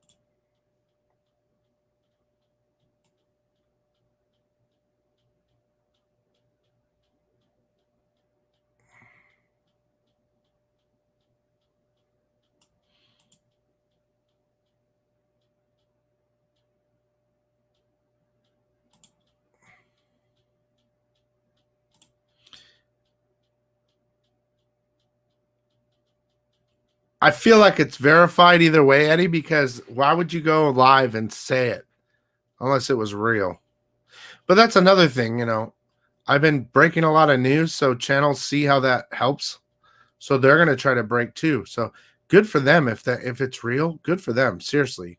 I feel like it's verified either way, Eddie, because why would you go live and say it unless it was real? But that's another thing, I've been breaking a lot of news, so channels see how that helps. So they're going to try to break too. So good for them if it's real, good for them, seriously.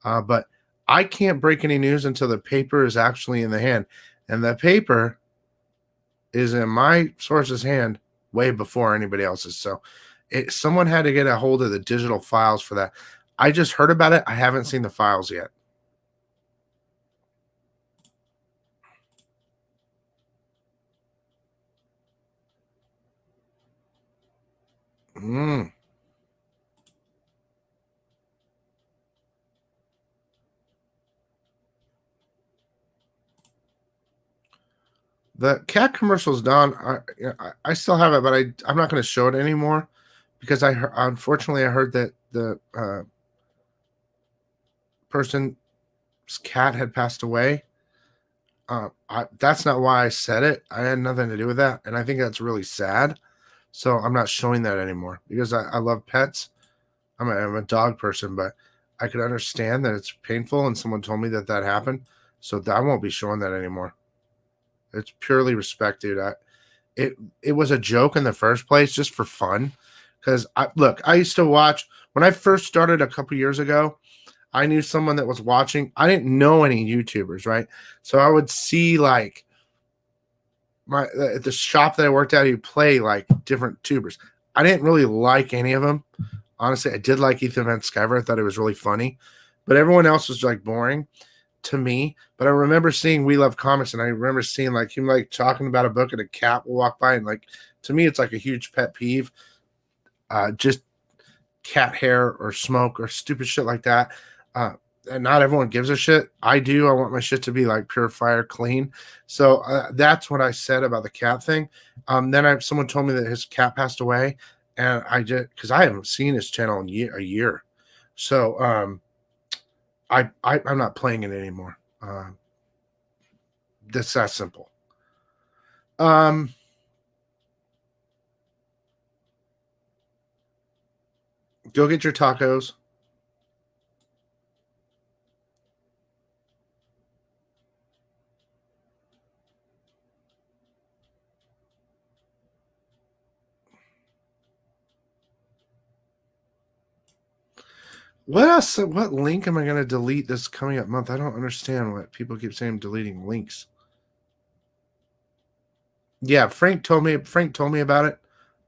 But I can't break any news until the paper is actually in the hand. And the paper is in my source's hand way before anybody else's. So someone had to get a hold of the digital files for that. I just heard about it. I haven't seen the files yet. The cat commercial's done. I still have it, but I'm not going to show it anymore because unfortunately I heard that the person's cat had passed away. That's not why I said it. I had nothing to do with that, and I think that's really sad. So I'm not showing that anymore because I love pets. I'm a dog person, but I could understand that it's painful, and someone told me that happened, so I won't be showing that anymore. It's purely respect, dude. It was a joke in the first place, just for fun. Because I used to watch when I first started a couple years ago. I knew someone that was watching. I didn't know any YouTubers, right? So I would see like at the shop that I worked at, he'd play like different tubers. I didn't really like any of them. Honestly, I did like Ethan Van Sciver. I thought it was really funny, but everyone else was like boring to me. But I remember seeing We Love Comics, and I remember seeing like him like talking about a book, and a cat will walk by, and like to me, it's like a huge pet peeve. Just cat hair or smoke or stupid shit like that. and not everyone gives a shit. I do. I want my shit to be like pure fire clean. So that's what I said about the cat thing. Then someone told me that his cat passed away, and I just because I haven't seen his channel in a year. So I'm not playing it anymore. That's that simple. Go get your tacos. What else? What link am I going to delete this coming up month? I don't understand what people keep saying. I'm deleting links. Yeah, Frank told me about it,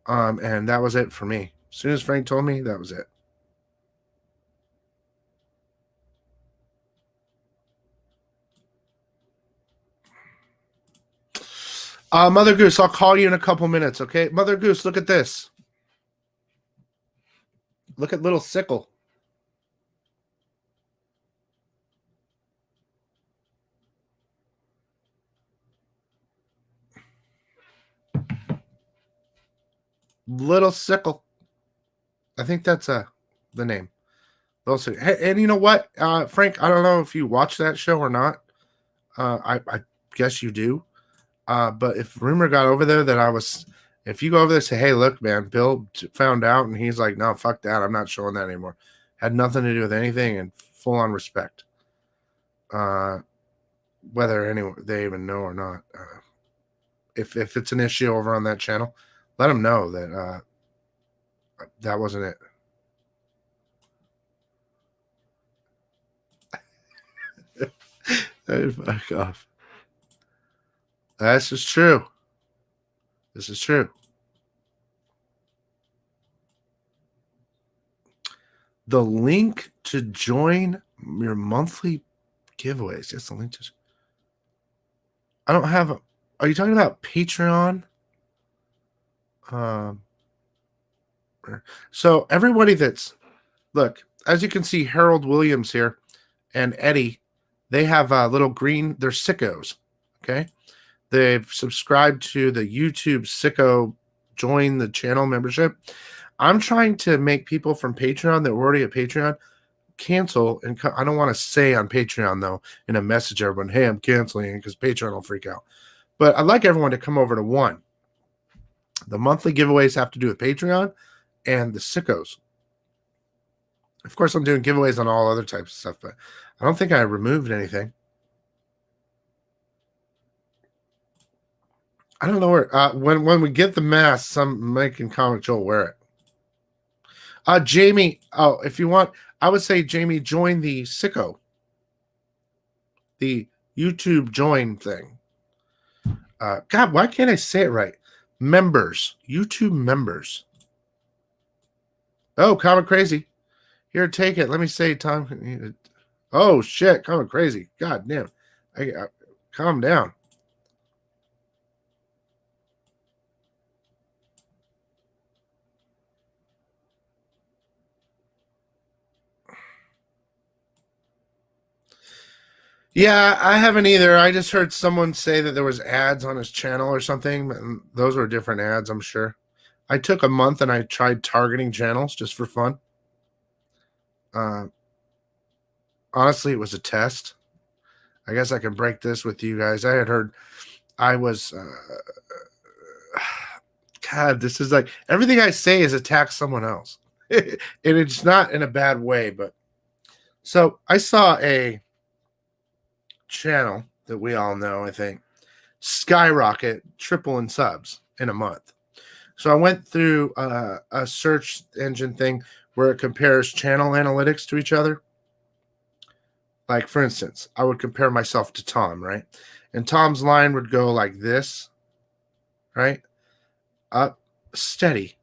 and that was it for me. As soon as Frank told me, that was it. Mother Goose, I'll call you in a couple minutes, okay? Mother Goose, look at this. Look at little sickle. Little sickle. I think that's the name. Little sickle. Hey, and you know what, Frank? I don't know if you watch that show or not. I guess you do. But if rumor got over there that I was, if you go over there and say, hey, look, man, Bill found out, and he's like, no, fuck that. I'm not showing that anymore. Had nothing to do with anything, and full on respect. Whether they even know or not. If it's an issue over on that channel, let them know that that wasn't it. Fuck off. This is true. This is true. The link to join your monthly giveaways. That's the link to. I don't have. Are you talking about Patreon? So everybody that's look, as you can see, Harold Williams here and Eddie, they have little green. They're sickos. Okay, they've subscribed to the YouTube sicko join the channel membership. I'm trying to make people from Patreon that were already at Patreon cancel, and I don't want to say on Patreon though in a message everyone, hey, I'm canceling because Patreon will freak out. But I'd like everyone to come over to one. The monthly giveaways have to do with Patreon and the sickos. Of course, I'm doing giveaways on all other types of stuff, but I don't think I removed anything. I don't know where. When we get the mask, some making comment Joel wear it. Jamie, if you want, I would say, Jamie, join the sicko. The YouTube join thing. God, why can't I say it right? Members. YouTube members. Oh, Comic Crazy. Here, take it. Let me say, Tom. Oh, shit. Comic Crazy. God damn. Calm down. Yeah, I haven't either. I just heard someone say that there was ads on his channel or something, and those were different ads, I'm sure. I took a month and I tried targeting channels just for fun. Honestly, it was a test. I guess I can break this with you guys. I had heard I was God, this is like everything I say is attack someone else. And it's not in a bad way, but so I saw a channel that we all know, I think, skyrocket triple in subs in a month. So I went through a search engine thing where it compares channel analytics to each other. Like, for instance, I would compare myself to Tom, right? And Tom's line would go like this, right? Up, steady,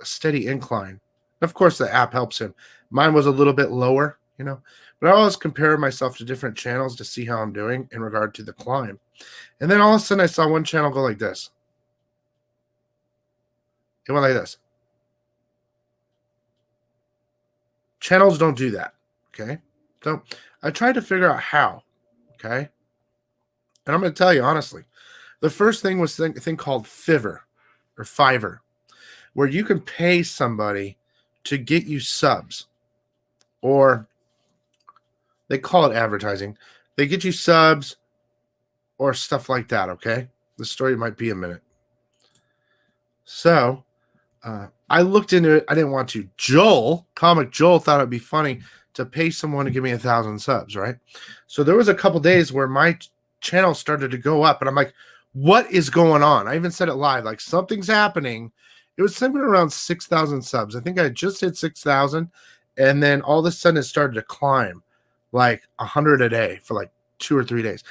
a steady incline. Of course, the app helps him. Mine was a little bit lower, but I always compare myself to different channels to see how I'm doing in regard to the climb. And then all of a sudden I saw one channel go like this. It went like this. Channels don't do that, okay? So I tried to figure out how. Okay. And I'm going to tell you honestly, the first thing was a thing called Fiverr, where you can pay somebody to get you subs, or they call it advertising. They get you subs or stuff like that. Okay. The story might be a minute. So I looked into it. I didn't want to. Comic Joel, thought it'd be funny to pay someone to give me 1,000 subs, right? So there was a couple days where my channel started to go up, and I'm like, what is going on? I even said it live, like something's happening. It was somewhere around 6,000 subs. I think I just hit 6,000, and then all of a sudden it started to climb like 100 a day for like 2 or 3 days.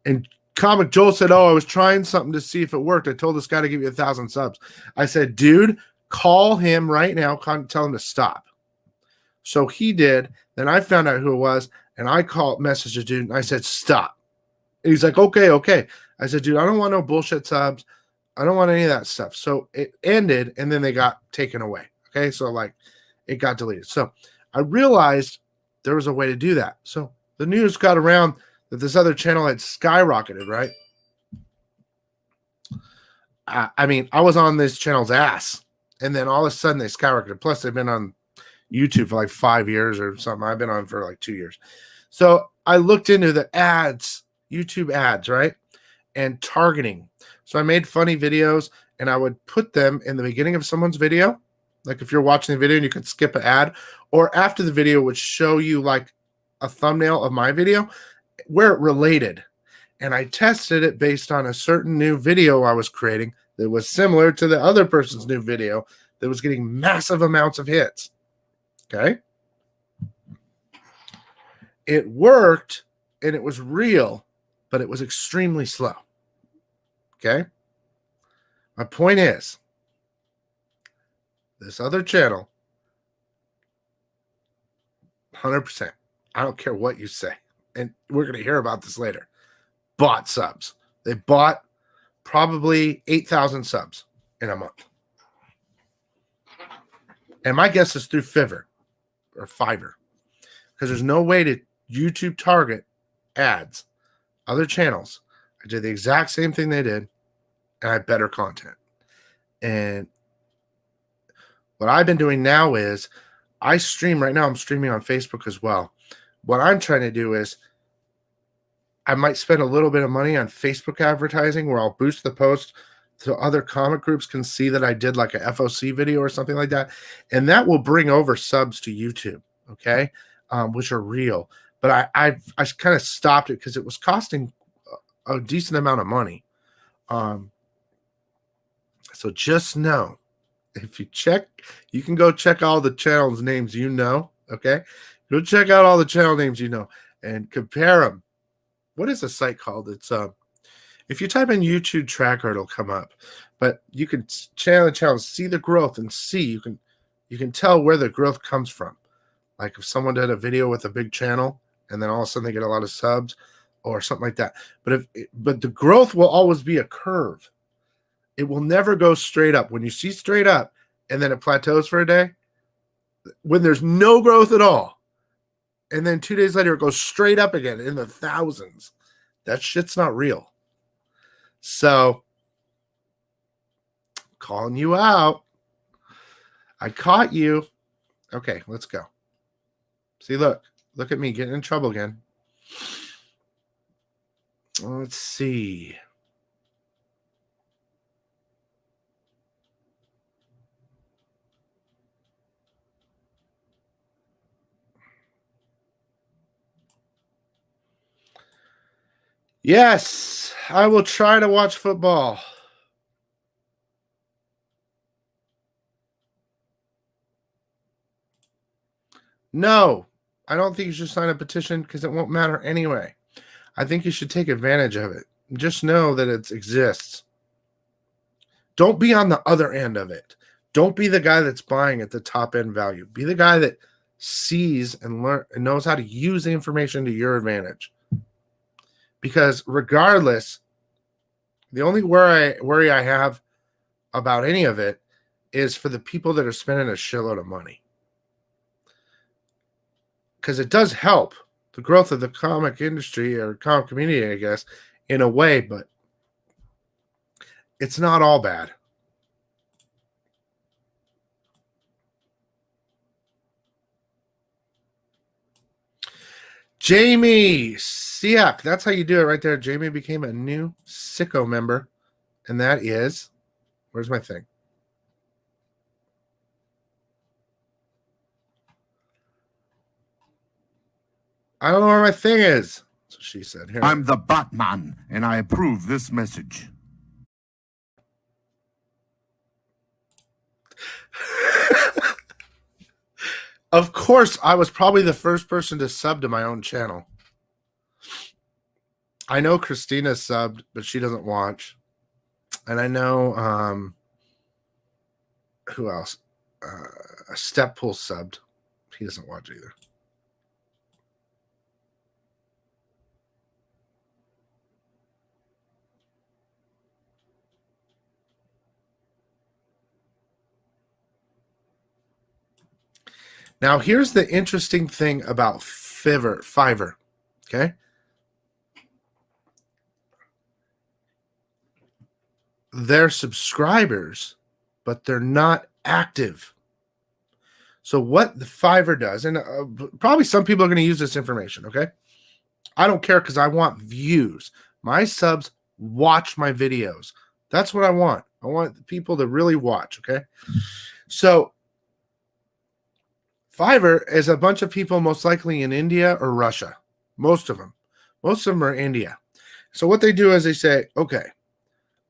And Comic Joel said, oh, I was trying something to see if it worked. I told this guy to give you 1,000 subs. I said, dude, call him right now. Tell him to stop. So he did. Then I found out who it was, and I messaged the dude, and I said, stop. And he's like, okay. I said, dude, I don't want no bullshit subs. I don't want any of that stuff. So it ended, and then they got taken away. Okay, so like it got deleted. So I realized there was a way to do that. So the news got around that this other channel had skyrocketed, right? I mean, I was on this channel's ass, and then all of a sudden they skyrocketed. Plus, they've been on YouTube for like 5 years or something. I've been on for like 2 years. So I looked into the ads, YouTube ads, right? And targeting. So I made funny videos, and I would put them in the beginning of someone's video. Like if you're watching the video and you could skip an ad, or after the video would show you like a thumbnail of my video where it related. And I tested it based on a certain new video I was creating that was similar to the other person's new video that was getting massive amounts of hits. Okay. It worked, and it was real, but it was extremely slow. Okay. My point is, this other channel, 100%, I don't care what you say, and we're going to hear about this later, bought subs. They bought probably 8,000 subs in a month. And my guess is through Fiverr, because there's no way to YouTube target ads, other channels. I did the exact same thing they did, and I had better content. And what I've been doing now is I stream right now. I'm streaming on Facebook as well. What I'm trying to do is I might spend a little bit of money on Facebook advertising where I'll boost the post so other comic groups can see that I did like a FOC video or something like that. And that will bring over subs to YouTube, okay, which are real. But I kind of stopped it because it was costing a decent amount of money. So just know, if you check, you can go check all the channels names you know, okay? Go check out all the channel names you know and compare them. What is the site called? It's if you type in YouTube Tracker, it'll come up. But you can channel, see the growth, and see you can tell where the growth comes from. Like if someone did a video with a big channel and then all of a sudden they get a lot of subs or something like that. But the growth will always be a curve. It will never go straight up. When you see straight up and then it plateaus for a day, when there's no growth at all, and then 2 days later it goes straight up again in the thousands, that shit's not real. So, calling you out. I caught you. Okay, let's go. See, look at me getting in trouble again. Let's see. Yes, I will try to watch football. No, I don't think you should sign a petition because it won't matter anyway. I think you should take advantage of it. Just know that it exists. Don't be on the other end of it. Don't be the guy that's buying at the top end value. Be the guy that sees and learn and knows how to use the information to your advantage. Because regardless, the only worry I have about any of it is for the people that are spending a shitload of money. Because it does help the growth of the comic industry or comic community, I guess, in a way, but it's not all bad. Jamie Siak, that's how you do it right there. Jamie became a new sicko member, and that is, where's my thing? I don't know where my thing is. That's what she said. Here. I'm the Batman, and I approve this message. Of course, I was probably the first person to sub to my own channel. I know Christina subbed, but she doesn't watch. And I know who else? Steppool subbed. He doesn't watch either. Now, here's the interesting thing about Fiverr. Okay. They're subscribers, but they're not active. So what the Fiverr does, and probably some people are going to use this information, okay? I don't care because I want views. My subs watch my videos. That's what I want. I want people to really watch, okay? So Fiverr is a bunch of people most likely in India or Russia. Most of them. Most of them are India. So what they do is they say, okay,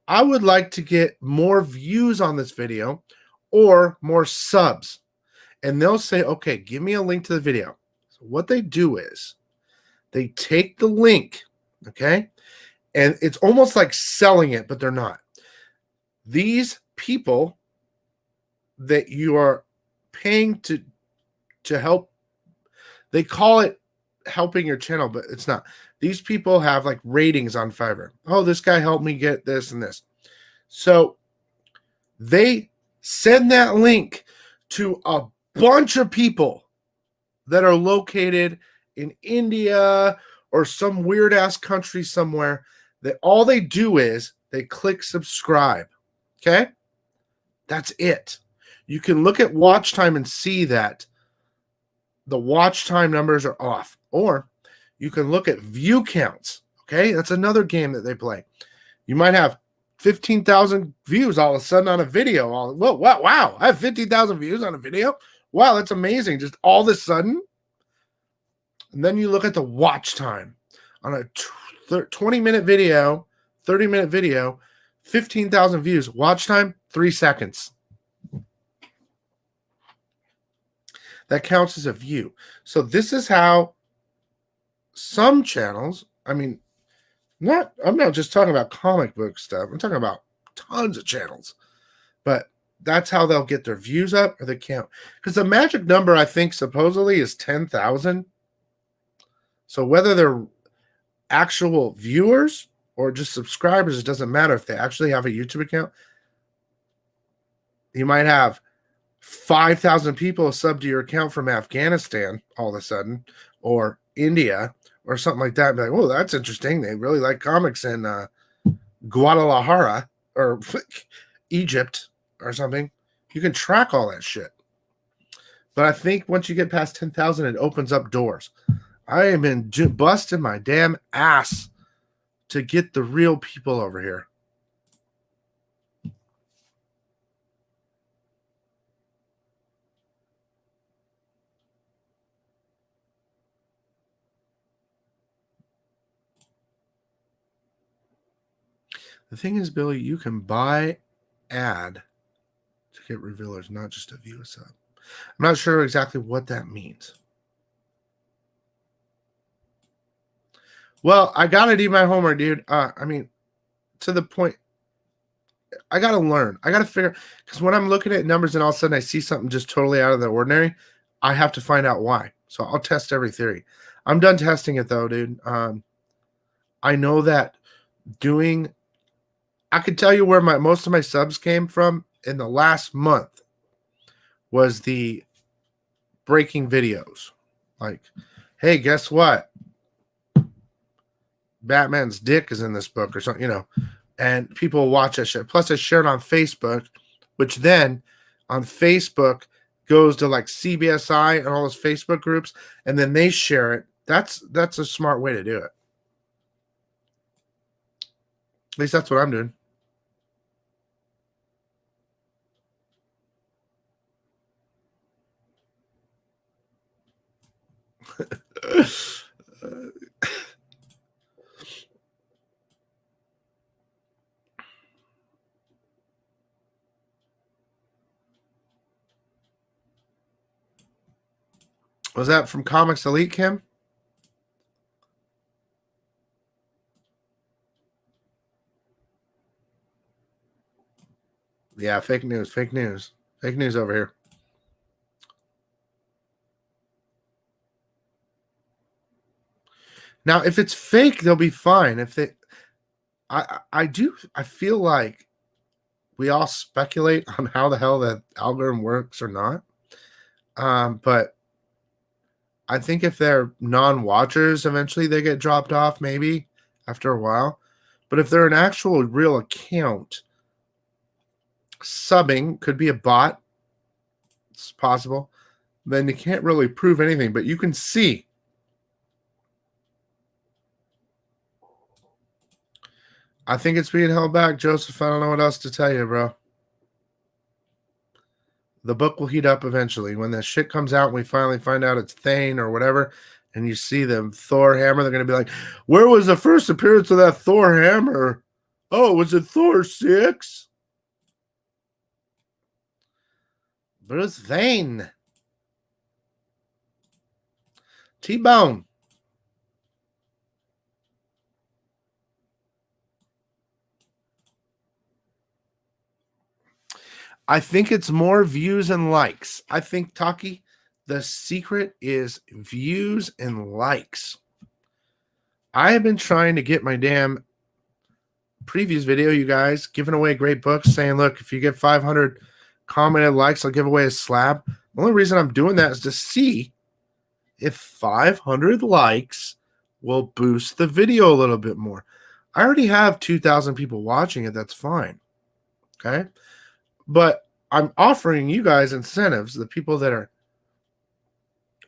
I would like to get more views on this video or more subs. And they'll say, okay, give me a link to the video. So what they do is they take the link, okay? And it's almost like selling it, but they're not. These people that you are paying to help, they call it helping your channel, but it's not. These people have like ratings on Fiverr. Oh, this guy helped me get this and this. So they send that link to a bunch of people that are located in India or some weird ass country somewhere, that all they do is they click subscribe. Okay? That's it. You can look at watch time and see that the watch time numbers are off. Or you can look at view counts. Okay? That's another game that they play. You might have 15,000 views all of a sudden on a video. Wow, I have 15,000 views on a video. Wow, that's amazing. Just all of a sudden. And then you look at the watch time on a 20-minute video, 30-minute video, 15,000 views. Watch time, 3 seconds. That counts as a view. So this is how some channels, I'm not just talking about comic book stuff. I'm talking about tons of channels. But that's how they'll get their views up, or they count. Because the magic number, I think, supposedly is 10,000. So whether they're actual viewers or just subscribers, it doesn't matter if they actually have a YouTube account. You might have 5,000 people sub to your account from Afghanistan all of a sudden, or India, or something like that. Be like, oh, that's interesting. They really like comics in Guadalajara or Egypt or something. You can track all that shit. But I think once you get past 10,000, it opens up doors. I am busting my damn ass to get the real people over here. The thing is, Billy, you can buy ad to get revealers, not just to view a sub. I'm not sure exactly what that means. Well, I gotta do my homework, dude. To the point, I gotta learn. I gotta figure, because when I'm looking at numbers and all of a sudden I see something just totally out of the ordinary, I have to find out why. So I'll test every theory. I'm done testing it though, dude. I know that I could tell you where most of my subs came from in the last month was the breaking videos. Like, hey, guess what? Batman's dick is in this book or something, you know, and people watch that shit. Plus, I shared on Facebook, which then on Facebook goes to like CBSI and all those Facebook groups, and then they share it. That's a smart way to do it. At least that's what I'm doing. Was that from Comics Elite, Kim? Yeah, fake news, fake news. Fake news over here. Now, if it's fake, they'll be fine. If they I feel like we all speculate on how the hell that algorithm works or not. But I think if they're non-watchers, eventually they get dropped off, maybe after a while. But if they're an actual real account, subbing could be a bot. It's possible. Then you can't really prove anything, but you can see. I think it's being held back, Joseph. I don't know what else to tell you, bro. The book will heat up eventually. When that shit comes out and we finally find out it's Thane or whatever, and you see the Thor hammer, they're going to be like, where was the first appearance of that Thor hammer? Oh, was it Thor 6? Bruce Thane. T-Bone. I think it's more views and likes. I think, Taki, the secret is views and likes. I have been trying to get my damn previous video, you guys, giving away great books, saying, look, if you get 500 commented likes, I'll give away a slab. The only reason I'm doing that is to see if 500 likes will boost the video a little bit more. I already have 2,000 people watching it. That's fine. Okay. But I'm offering you guys incentives, the people that are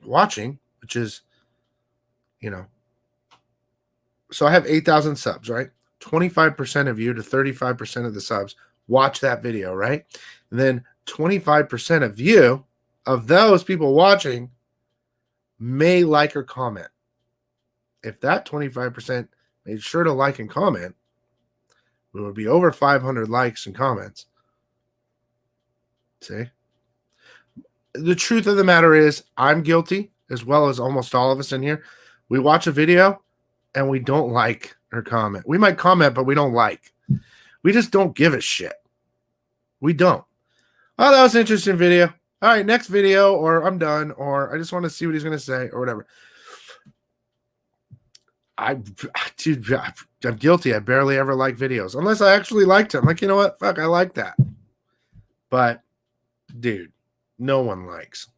watching, which is, you know, so I have 8,000 subs, right? 25% of you to 35% of the subs watch that video, right? And then 25% of you, of those people watching, may like or comment. If that 25% made sure to like and comment, we would be over 500 likes and comments. See? The truth of the matter is, I'm guilty, as well as almost all of us in here. We watch a video and we don't like or comment. We might comment, but we don't like. We just don't give a shit. We don't. Oh, that was an interesting video. All right, next video, or I'm done, or I just want to see what he's going to say, or whatever. Dude, I'm guilty. I barely ever like videos, unless I actually liked them. Like, you know what? Fuck, I like that. But, dude, no one likes.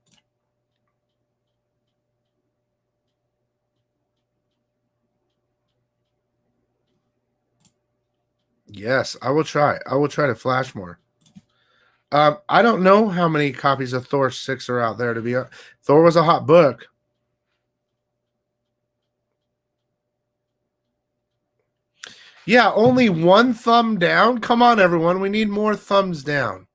Yes, I will try. I will try to flash more. I don't know how many copies of Thor 6 are out there, to be honest. Thor was a hot book. Yeah, only one thumb down. Come on, everyone. We need more thumbs down.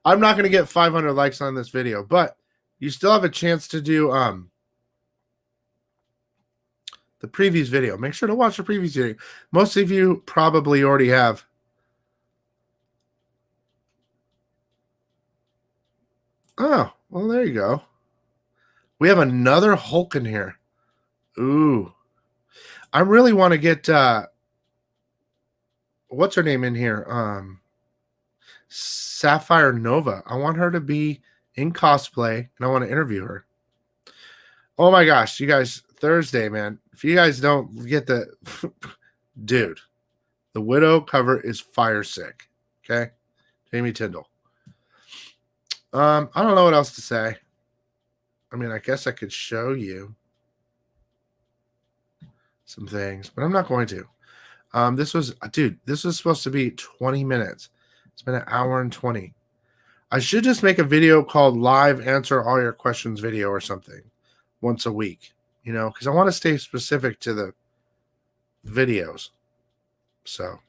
I'm not going to get 500 likes on this video, but you still have a chance to do the previous video. Make sure to watch the previous video. Most of you probably already have. Oh, well, there you go. We have another Hulk in here. Ooh. I really want to get what's her name in here? Sapphire Nova. I want her to be in cosplay, and I want to interview her. Oh my gosh, you guys, Thursday, man. If you guys don't get the dude, the Widow cover is fire sick. Okay? Jamie Tyndall. I don't know what else to say. I mean, I guess I could show you. some things, but I'm not going to. This was supposed to be 20 minutes. It's been an hour and 20. I should just make a video called Live Answer All Your Questions video or something once a week, because I want to stay specific to the videos. So,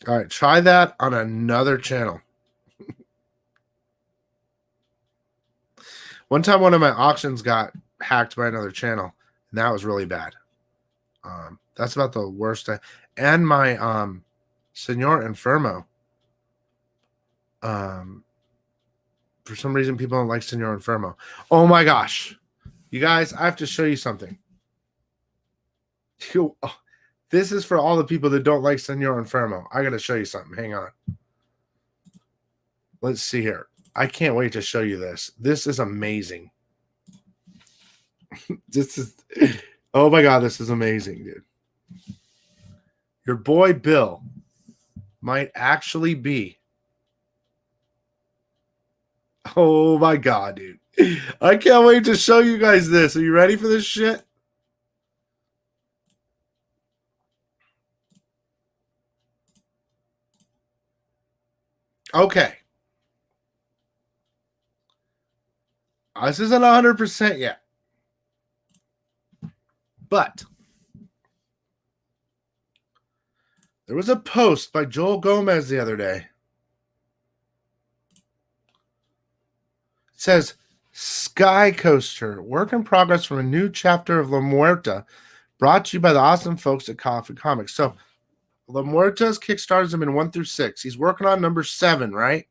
all right, try that on another channel. One time, one of my auctions got hacked by another channel, and that was really bad. That's about the worst. And my Senor Infermo. For some reason, people don't like Senor Infermo. Oh my gosh, you guys! I have to show you something. This is for all the people that don't like Senor Infermo. I got to show you something. Hang on. Let's see here. I can't wait to show you this. This is amazing. Oh my God, this is amazing, dude. Your boy Bill might actually be. Oh my God, dude. I can't wait to show you guys this. Are you ready for this shit? Okay. This isn't 100% yet. But there was a post by Joel Gomez the other day. It says, Sky Coaster, work in progress from a new chapter of La Muerta, brought to you by the awesome folks at Coffee Comics. So La Muerta's Kickstarters have been 1 through 6. He's working on number 7, right?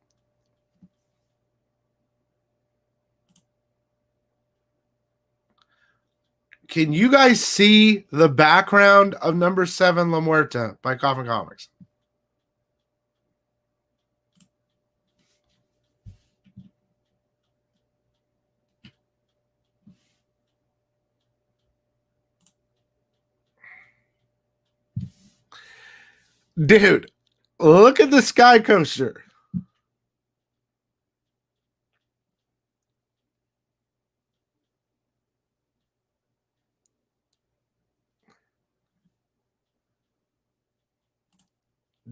Can you guys see the background of number 7, La Muerta by Coffee Comics? Dude, look at the Sky Coaster.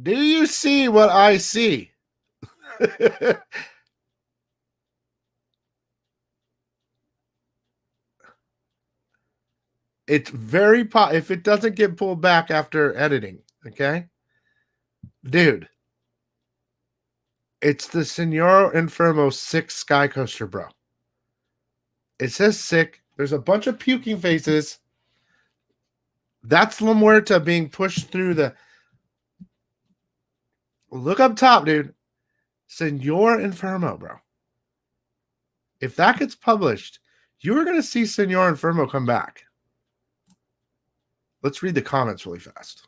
Do you see what I see? It's very if it doesn't get pulled back after editing, okay? Dude, it's the Senor Infermo 6 Sky Coaster, bro. It says sick. There's a bunch of puking faces. That's La Muerta being pushed through the... Look up top, dude. Senor Infermo, bro. If that gets published, you're going to see Senor Infermo come back. Let's read the comments really fast.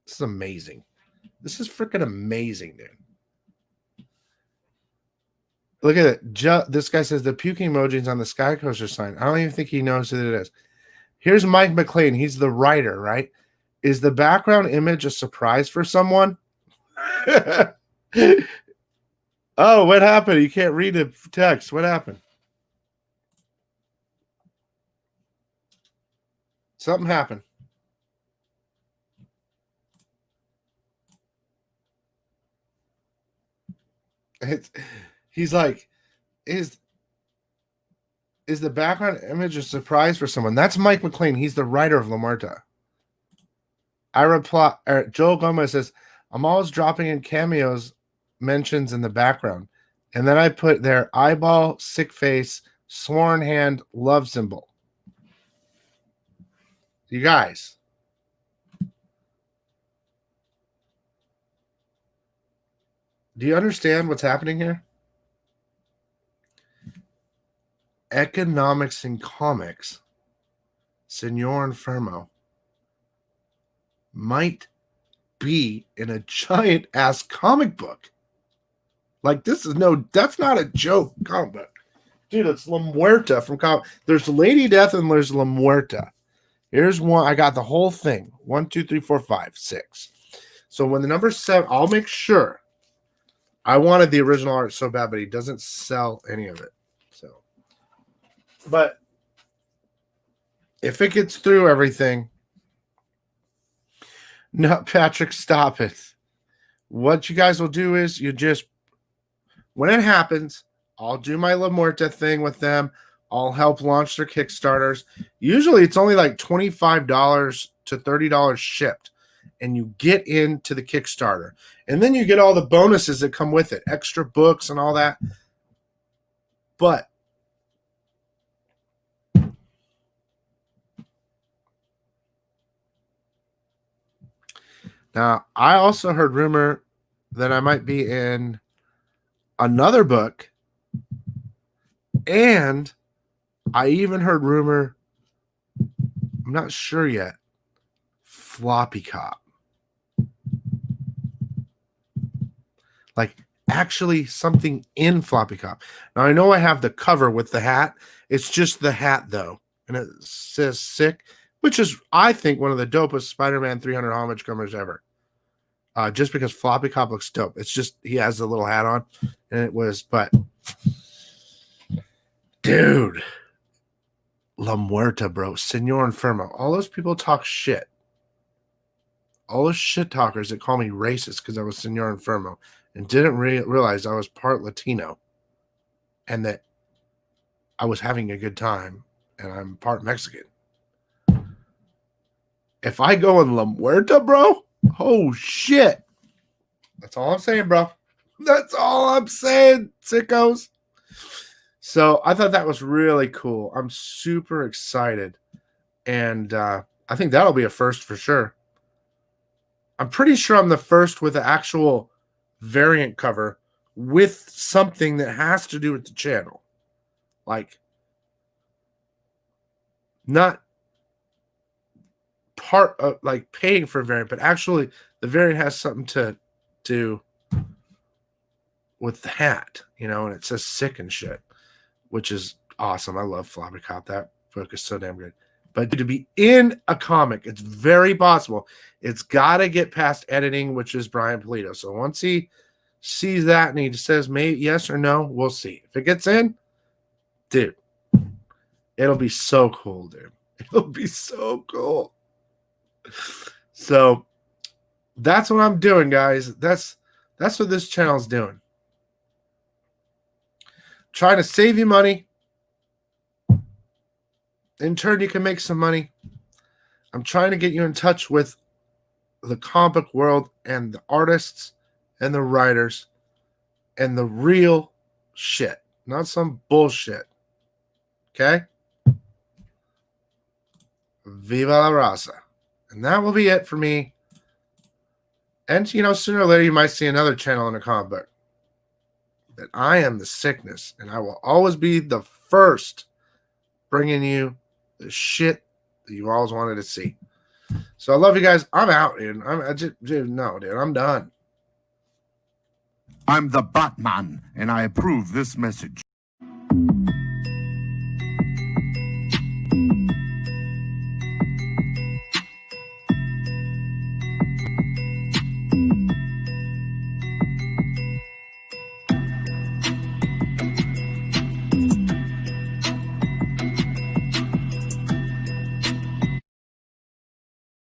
This is amazing. This is freaking amazing, dude. Look at it. This guy says the puking emoji's on the Sky Coaster sign. I don't even think he knows who it is. Here's Mike McLean. He's the writer, right? Is the background image a surprise for someone? Oh, what happened? You can't read the text. What happened? Something happened. He's like, is the background image a surprise for someone? That's Mike McLean. He's the writer of La Muerta. I reply, Joel Gomez says, I'm always dropping in cameos mentions in the background. And then I put their eyeball, sick face, sworn hand, love symbol. You guys. Do you understand what's happening here? Economics and Comics, Senor Infermo, might be in a giant ass comic book. Like, that's not a joke comic book. Dude, it's La Muerta from comic. There's Lady Death and there's La Muerta. Here's one. I got the whole thing. 1, 2, 3, 4, 5, 6. So when the number 7, I'll make sure. I wanted the original art so bad, but he doesn't sell any of it. So, but if it gets through everything, no, Patrick, stop it. What you guys will do is you just, when it happens, I'll do my La Muerta thing with them. I'll help launch their Kickstarters. Usually it's only like $25 to $30 shipped, and you get into the Kickstarter. And then you get all the bonuses that come with it, extra books and all that. But now, I also heard rumor that I might be in another book, and I even heard rumor, I'm not sure yet, Floppy Cop. Like, actually something in Floppy Cop. Now, I know I have the cover with the hat. It's just the hat, though. And it says sick, which is, I think, one of the dopest Spider-Man 300 homage covers ever. Just because Floppy Cop looks dope. It's just, he has the little hat on. And it was, but, dude, La Muerta, bro. Senor Enfermo. All those people talk shit. All those shit talkers that call me racist because I was Senor Enfermo and didn't realize I was part Latino and that I was having a good time and I'm part Mexican. If I go in La Muerta, bro, oh shit. That's all I'm saying, bro. That's all I'm saying, sickos. So I thought that was really cool. I'm super excited. And I think that'll be a first for sure. I'm pretty sure I'm the first with the actual variant cover with something that has to do with the channel. Like, not part of like paying for a variant, but actually the variant has something to do with the hat, you know, and it says sick and shit, which is awesome. I love Floppy Cop. That book is so damn good. But to be in a comic, it's very possible. It's got to get past editing, which is Brian Polito. So once he sees that and he says maybe yes or no, we'll see. If it gets in, dude, it'll be so cool, dude. It'll be so cool. So that's what I'm doing, guys. That's what this channel's doing. Trying to save you money. In turn, you can make some money. I'm trying to get you in touch with the comic world and the artists and the writers and the real shit, not some bullshit. Okay? Viva la raza. And that will be it for me. And, you know, sooner or later, you might see another channel in a comic book. But I am the sickness, and I will always be the first bringing you the shit that you always wanted to see. So I love you guys. I'm out, dude. Dude, I'm done. I'm the Batman, and I approve this message.